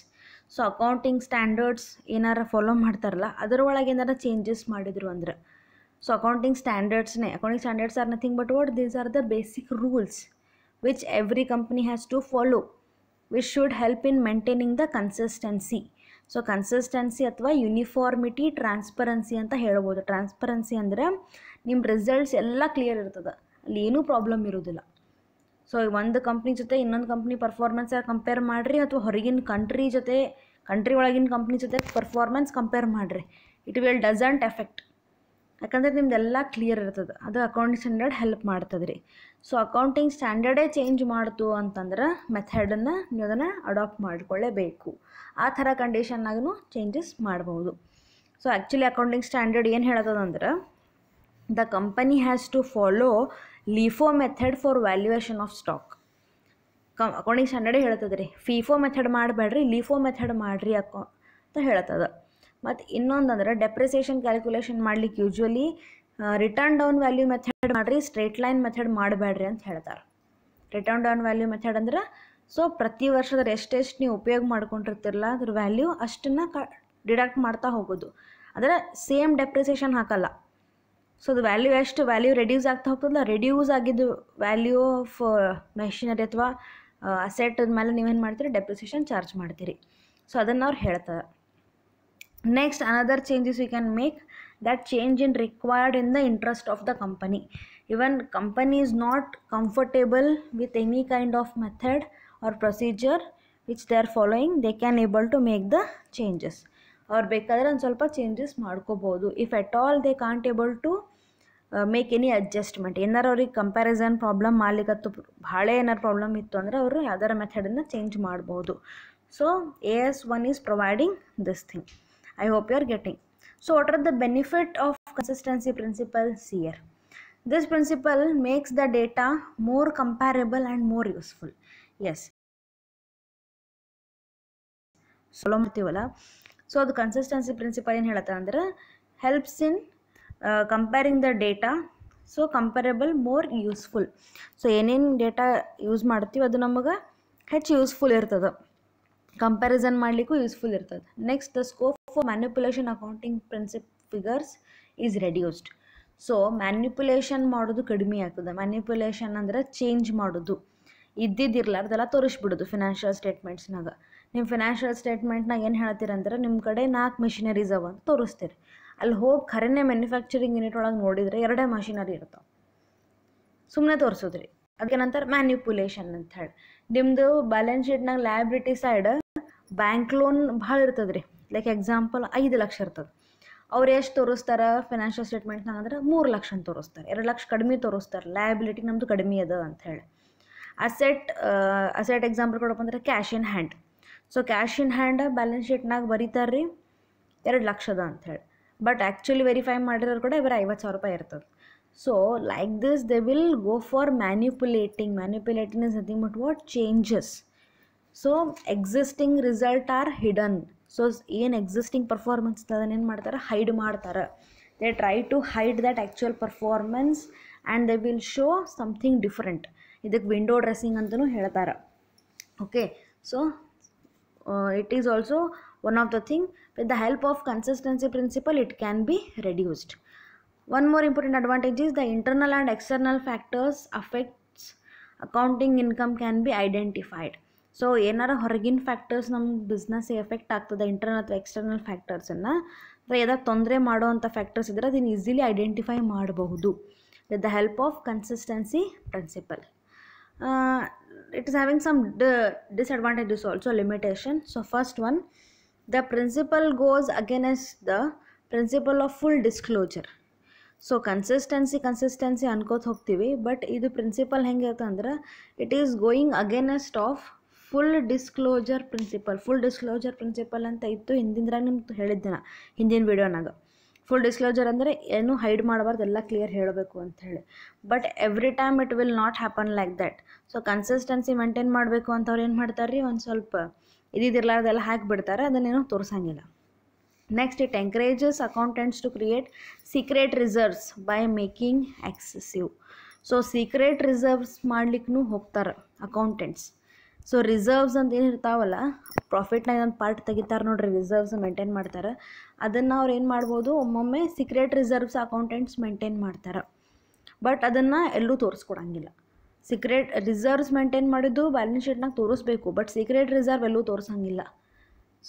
So accounting standards ಏನಾರ ಫಾಲೋ ಮಾಡ್ತಾರಲ್ಲ ಅದರೊಳಗೆ ಏನಾರ ಚೇಂಜಸ್ ಮಾಡಿದ್ರು ಅಂದ್ರೆ, so accounting standards are nothing but what these are the basic rules which every company has to follow, which should help in maintaining the consistency. So consistency ಅಥವಾ uniformity, transparency ಅಂತ ಹೇಳ್ಬೋದು. Transparency ಅಂದರೆ ನಿಮ್ಮ results ಎಲ್ಲ clear ಇರ್ತದೆ, ಅಲ್ಲಿ ಏನೂ problem ಇರೋದಿಲ್ಲ. ಸೊ ಒಂದು ಕಂಪ್ನಿ ಜೊತೆ ಇನ್ನೊಂದು ಕಂಪ್ನಿ ಪರ್ಫಾರ್ಮೆನ್ಸ್ ಕಂಪೇರ್ ಮಾಡಿರಿ, ಅಥವಾ ಹೊರಗಿನ ಕಂಟ್ರಿ ಒಳಗಿನ ಕಂಪ್ನಿ ಜೊತೆ ಪರ್ಫಾರ್ಮೆನ್ಸ್ ಕಂಪೇರ್ ಮಾಡಿರಿ, ಇಟ್ ವಿಲ್ ಡಸಂಟ್ ಎಫೆಕ್ಟ್. ಯಾಕಂದರೆ ನಿಮ್ದೆಲ್ಲ ಕ್ಲಿಯರ್ ಇರ್ತದೆ. ಅದು ಅಕೌಂಟಿಂಗ್ ಸ್ಟ್ಯಾಂಡರ್ಡ್ ಹೆಲ್ಪ್ ಮಾಡ್ತದೆ ರೀ. ಸೊ ಅಕೌಂಟಿಂಗ್ ಸ್ಟ್ಯಾಂಡರ್ಡೇ ಚೇಂಜ್ ಮಾಡ್ತು ಅಂತಂದ್ರೆ ಮೆಥಡನ್ನು ನೀವು ಅದನ್ನು ಅಡಾಪ್ಟ್ ಮಾಡಿಕೊಳ್ಳೇಬೇಕು. ಆ ಥರ ಕಂಡೀಷನ್ನಾಗೂ ಚೇಂಜಸ್ ಮಾಡ್ಬೋದು. ಸೊ ಆ್ಯಕ್ಚುಲಿ ಅಕೌಂಟಿಂಗ್ ಸ್ಟ್ಯಾಂಡರ್ಡ್ ಏನು ಹೇಳತ್ತದಂದ್ರೆ, the company has to follow LIFO method for valuation of stock. Accounting ಸ್ಟ್ಯಾಂಡರ್ಡೇ ಹೇಳ್ತದೆ ರೀ, FIFO ಮೆಥಡ್ ಮಾಡಬೇಡ್ರಿ, LIFO ಮೆಥಡ್ ಮಾಡಿರಿ ಅಂತ ಹೇಳ್ತದೆ. ಮತ್ತು ಇನ್ನೊಂದಂದ್ರೆ ಡೆಪ್ರಿಸಿಯೇಷನ್ ಕ್ಯಾಲ್ಕುಲೇಷನ್ ಮಾಡ್ಲಿಕ್ಕೆ usually written down value method ಮಾಡಿರಿ, ಸ್ಟ್ರೇಟ್ ಲೈನ್ ಮೆಥಡ್ ಮಾಡಬೇಡ್ರಿ ಅಂತ ಹೇಳ್ತಾರೆ. ರಿಟರ್ನ್ ಡೌನ್ ವ್ಯಾಲ್ಯೂ ಮೆಥಡ್ ಅಂದ್ರೆ, ಸೊ ಪ್ರತಿ ವರ್ಷದ ಎಷ್ಟೆಷ್ಟು ನೀವು ಉಪಯೋಗ ಮಾಡ್ಕೊಂಡಿರ್ತಿರಲ್ಲ ಅದ್ರ ವ್ಯಾಲ್ಯೂ ಅಷ್ಟನ್ನು ಡಿಡಕ್ಟ್ ಮಾಡ್ತಾ ಹೋಗೋದು. ಅಂದರೆ ಸೇಮ್ ಡೆಪ್ರಿಸಿಯೇಷನ್ ಹಾಕಲ್ಲ. ಸೊ ಅದು ವ್ಯಾಲ್ಯೂ ರೆಡ್ಯೂಸ್ ಆಗ್ತಾ ಹೋಗ್ತದಲ್ಲ, ರೆಡ್ಯೂಸ್ ಆಗಿದ್ದು ವ್ಯಾಲ್ಯೂ ಆಫ್ ಮೆಷಿನರಿ ಅಥವಾ ಅಸೆಟ್ ಮೇಲೆ ನೀವೇನು ಮಾಡ್ತೀರಿ, ಡೆಪ್ರಿಸಿಯೇಷನ್ ಚಾರ್ಜ್ ಮಾಡ್ತೀರಿ. ಸೊ ಅದನ್ನು ಅವ್ರು ಹೇಳ್ತಾರೆ. Next another changes we can make, that change in required in the interest of the company. Even company is not comfortable with any kind of method or procedure which they are following, they can able to make the changes. ಅವ್ರು ಬೇಕಾದರೆ ಒಂದು ಸ್ವಲ್ಪ changes ಮಾಡ್ಕೋಬೋದು. If at all they can't able to make any adjustment, ಏನಾರು ಅವ್ರಿಗೆ comparison problem ಮಾಡ್ಲಿಕ್ಕತ್ತು, ಭಾಳ ಏನಾರು problem ಇತ್ತು ಅಂದರೆ ಅವರು ಯಾವ್ದಾರ ಮೆಥಡನ್ನು ಚೇಂಜ್ ಮಾಡ್ಬೋದು. So AS1 is providing this thing. I hope you are getting. So what are the benefit of consistency principles here? This principle makes the data more comparable and more useful. Yes. So ಮಾಡ್ತೀವಲ್ಲ, so ಅದು consistency principal ಏನು ಹೇಳುತ್ತೆ ಅಂದರೆ, helps in comparing the data, so comparable more useful. So ಏನೇನು data use ಮಾಡ್ತೀವಿ ಅದು ನಮಗೆ ಹೆಚ್ಚು ಯೂಸ್ಫುಲ್ ಇರ್ತದೆ, ಕಂಪ್ಯಾರಿಸನ್ ಮಾಡಲಿಕ್ಕೂ ಯೂಸ್ಫುಲ್ ಇರ್ತದೆ. Next, the scope for manipulation accounting figures is reduced. So manipulation ಮಾಡೋದು ಕಡಿಮೆ ಆಗ್ತದೆ. ಮ್ಯಾನಿಪುಲೇಷನ್ ಅಂದರೆ ಚೇಂಜ್ ಮಾಡೋದು, ಇದ್ದಿದ್ದಿರ್ಲಾರ್ದೆಲ್ಲ ತೋರಿಸ್ಬಿಡೋದು ಫಿನಾನ್ಷಿಯಲ್ ಸ್ಟೇಟ್ಮೆಂಟ್ಸ್ನಾಗ. ನಿಮ್ಮ ಫಿನಾನ್ಷಿಯಲ್ ಸ್ಟೇಟ್ಮೆಂಟ್ನಾಗ ಏನು ಹೇಳ್ತೀರಂದ್ರೆ, ನಿಮ್ಮ ಕಡೆ 4 ಮಿಷಿನರೀಸ್ ಅವ ಅಂತ ತೋರಿಸ್ತೀರಿ. ಅಲ್ಲಿ ಹೋಗಿ ಖರೇನೆ ಮ್ಯಾನುಫ್ಯಾಕ್ಚರಿಂಗ್ ಯೂನಿಟ್ ಒಳಗೆ ನೋಡಿದರೆ 2 ಮಷಿನರಿ ಇರ್ತಾವೆ, ಸುಮ್ಮನೆ ತೋರಿಸೋದ್ರಿ. ಅದಕ್ಕೆ ನಂತರ ಮ್ಯಾನಿಪುಲೇಷನ್ ಅಂತ ಹೇಳಿ. ನಿಮ್ಮದು ಬ್ಯಾಲೆನ್ಸ್ ಶೀಟ್ನಾಗ ಲಯಬಿಲಿಟಿ ಸೈಡ್ ಬ್ಯಾಂಕ್ ಲೋನ್ ಭಾಳ ಇರ್ತದೆ ರೀ. ಲೈಕ್ ಎಕ್ಸಾಂಪಲ್ 5 ಲಕ್ಷ ಇರ್ತದೆ, ಅವ್ರು ಎಷ್ಟು ತೋರಿಸ್ತಾರೆ ಫಿನಾನ್ಷಿಯಲ್ ಸ್ಟೇಟ್ಮೆಂಟ್ನಾಗ ಅಂದ್ರೆ 3 ಲಕ್ಷ ಅಂತ ತೋರಿಸ್ತಾರೆ, 2 ಲಕ್ಷ ಕಡಿಮೆ ತೋರಿಸ್ತಾರೆ, ಲಯಬಿಲಿಟಿ ನಮ್ಮದು ಕಡಿಮೆ ಅದ ಅಂಥೇಳಿ. ಅಸೆಟ್ ಎಕ್ಸಾಂಪಲ್ ಕೊಡಪ್ಪ ಅಂದ್ರೆ cash in hand. So cash in hand balance ಶೀಟ್ನಾಗ ಬರೀತಾರೆ ರೀ 2 ಲಕ್ಷದ ಅಂಥೇಳಿ, ಬಟ್ ಆ್ಯಕ್ಚುಲಿ ವೆರಿಫೈ ಮಾಡಿರೋರು ಕೂಡ ಬರೀ 50,000 ರೂಪಾಯಿ ಇರ್ತದೆ. So like this they will go for manipulating is nothing but what changes. So existing result are hidden. So ಏನು ಎಕ್ಸಿಸ್ಟಿಂಗ್ ಪರ್ಫಾರ್ಮೆನ್ಸ್ ಅದನ್ನೇನು ಮಾಡ್ತಾರೆ, ಹೈಡ್ ಮಾಡ್ತಾರೆ. They try to hide that actual performance and they will show something different. ಇದಕ್ಕೆ window dressing ಅಂತಲೂ ಹೇಳ್ತಾರೆ. Okay, so it is also one of the thing, with the help of consistency principle it can be reduced. One more important advantage is the internal and external factors affects accounting income can be identified. So ಏನಾರ ಹೊರಗಿನ factors ನಮ್ಮ ಬಿಸ್ನೆಸ್ಸಿಗೆ effect ಆಗ್ತದೆ, internal ಅಥವಾ external ಫ್ಯಾಕ್ಟರ್ಸನ್ನು, ಅಥವಾ ಏನಾದ್ರು ತೊಂದರೆ ಮಾಡೋವಂಥ ಫ್ಯಾಕ್ಟರ್ಸ್ ಇದ್ದರೆ ಅದನ್ನು ಈಸಿಲಿ ಐಡೆಂಟಿಫೈ ಮಾಡಬಹುದು with the help of consistency principle. It is having some disadvantages also, limitation. So first one, the principle goes against the principle of full disclosure. So consistency ಅನ್ಕೋತ ಹೋಗ್ತೀವಿ, ಬಟ್ ಇದು principle ಹೆಂಗಿರುತ್ತೆ ಅಂದ್ರೆ, it is going against of full disclosure principle ಅಂತ ಇತ್ತು ಹಿಂದಿಂದ್ರಾಗ ನಿಮ್ಗೆ ಹೇಳಿದ್ದೆ ಹಿಂದಿನ ವೀಡಿಯೋನಾಗ. ಫುಲ್ ಡಿಸ್ಕ್ಲೋಜರ್ ಅಂದರೆ ಏನು ಹೈಡ್ ಮಾಡಬಾರ್ದು, ಎಲ್ಲ ಕ್ಲಿಯರ್ ಹೇಳಬೇಕು ಅಂತ ಹೇಳಿ. But every time it will not happen like that. So consistency maintain ಮಾಡಬೇಕು ಅಂತ ಅವ್ರು ಏನು ಮಾಡ್ತಾರೆ ರೀ, ಒಂದು ಸ್ವಲ್ಪ ಇದಿರಲಾರ್ದೆಲ್ಲ ಹಾಕಿಬಿಡ್ತಾರೆ, ಅದನ್ನೇನು ತೋರಿಸಂಗಿಲ್ಲ. Next, it encourages accountants to create secret reserves by making excessive. So secret reserves ಮಾಡ್ಲಿಕ್ಕೂ ಹೋಗ್ತಾರೆ ಅಕೌಂಟೆಂಟ್ಸ್. ಸೊ ರಿಸರ್ವ್ಸ್ ಅಂತ ಏನು ಇರ್ತಾವಲ್ಲ, ಪ್ರಾಫಿಟ್ನಾಗ ಒಂದು ಪಾರ್ಟ್ ತೆಗಿತಾರೆ ನೋಡ್ರಿ, ರಿಸರ್ವ್ಸ್ ಮೇಂಟೈನ್ ಮಾಡ್ತಾರೆ. ಅದನ್ನು ಅವ್ರು ಏನು ಮಾಡ್ಬೋದು, ಒಮ್ಮೊಮ್ಮೆ ಸೀಕ್ರೆಟ್ ರಿಸರ್ವ್ಸ್ ಅಕೌಂಟೆಂಟ್ಸ್ ಮೇಂಟೈನ್ ಮಾಡ್ತಾರೆ. ಬಟ್ ಅದನ್ನು ಎಲ್ಲೂ ತೋರಿಸ್ಕೊಡಂಗಿಲ್ಲ. ಸೀಕ್ರೆಟ್ ರಿಸರ್ವ್ಸ್ ಮೇಂಟೈನ್ ಮಾಡಿದ್ದು ಬ್ಯಾಲೆನ್ಸ್ ಶೀಟ್ನಾಗ ತೋರಿಸ್ಬೇಕು, ಬಟ್ ಸೀಕ್ರೆಟ್ ರಿಸರ್ವ್ ಎಲ್ಲೂ ತೋರಿಸಂಗಿಲ್ಲ.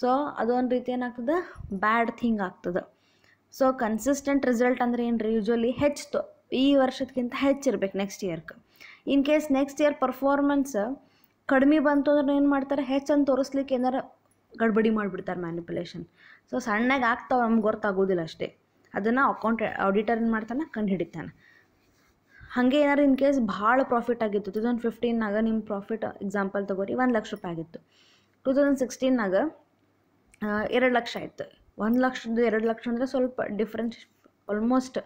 ಸೊ ಅದೊಂದು ರೀತಿ ಏನಾಗ್ತದೆ, ಬ್ಯಾಡ್ ಥಿಂಗ್ ಆಗ್ತದೆ. ಸೊ ಕನ್ಸಿಸ್ಟೆಂಟ್ ರಿಸಲ್ಟ್ ಅಂದರೆ ಏನು ರೀ, ಯೂಶ್ವಲಿ ಹೆಚ್ಚು ಈ ವರ್ಷಕ್ಕಿಂತ ಹೆಚ್ಚಿರ್ಬೇಕು ನೆಕ್ಸ್ಟ್ ಇಯರ್ಗೆ. In case next year performance ಕಡಿಮೆ ಬಂತು ಅಂದ್ರೆ ಏನು ಮಾಡ್ತಾರೆ, ಹೆಚ್ಚನ್ನು ತೋರಿಸ್ಲಿಕ್ಕೆ ಏನಾರು ಗಡ್ಬಡಿ ಮಾಡಿಬಿಡ್ತಾರೆ, ಮ್ಯಾನಿಪುಲೇಷನ್. ಸೊ ಸಣ್ಣಗೆ ಆಗ್ತಾವೆ, ನಮ್ಗೆ ಗೊತ್ತಾಗೋದಿಲ್ಲ ಅಷ್ಟೇ. ಅದನ್ನು ಆಡಿಟರ್ ಏನು ಮಾಡ್ತಾನೆ, ಕಂಡು ಹಿಡಿತಾನೆ. ಹಾಗೆ ಏನಾರು ಇನ್ ಕೇಸ್ ಭಾಳ ಪ್ರಾಫಿಟ್ ಆಗಿತ್ತು, 2015 ನಿಮ್ಮ ಪ್ರಾಫಿಟ್ ಎಕ್ಸಾಂಪಲ್ ತೊಗೋರಿ 1 ಲಕ್ಷ ರೂಪಾಯಿ ಆಗಿತ್ತು. 2016 2 ಲಕ್ಷ ಆಯಿತು. 1 ಲಕ್ಷದ 2 ಲಕ್ಷ ಅಂದರೆ ಸ್ವಲ್ಪ ಡಿಫ್ರೆನ್ಸ್, ಆಲ್ಮೋಸ್ಟ್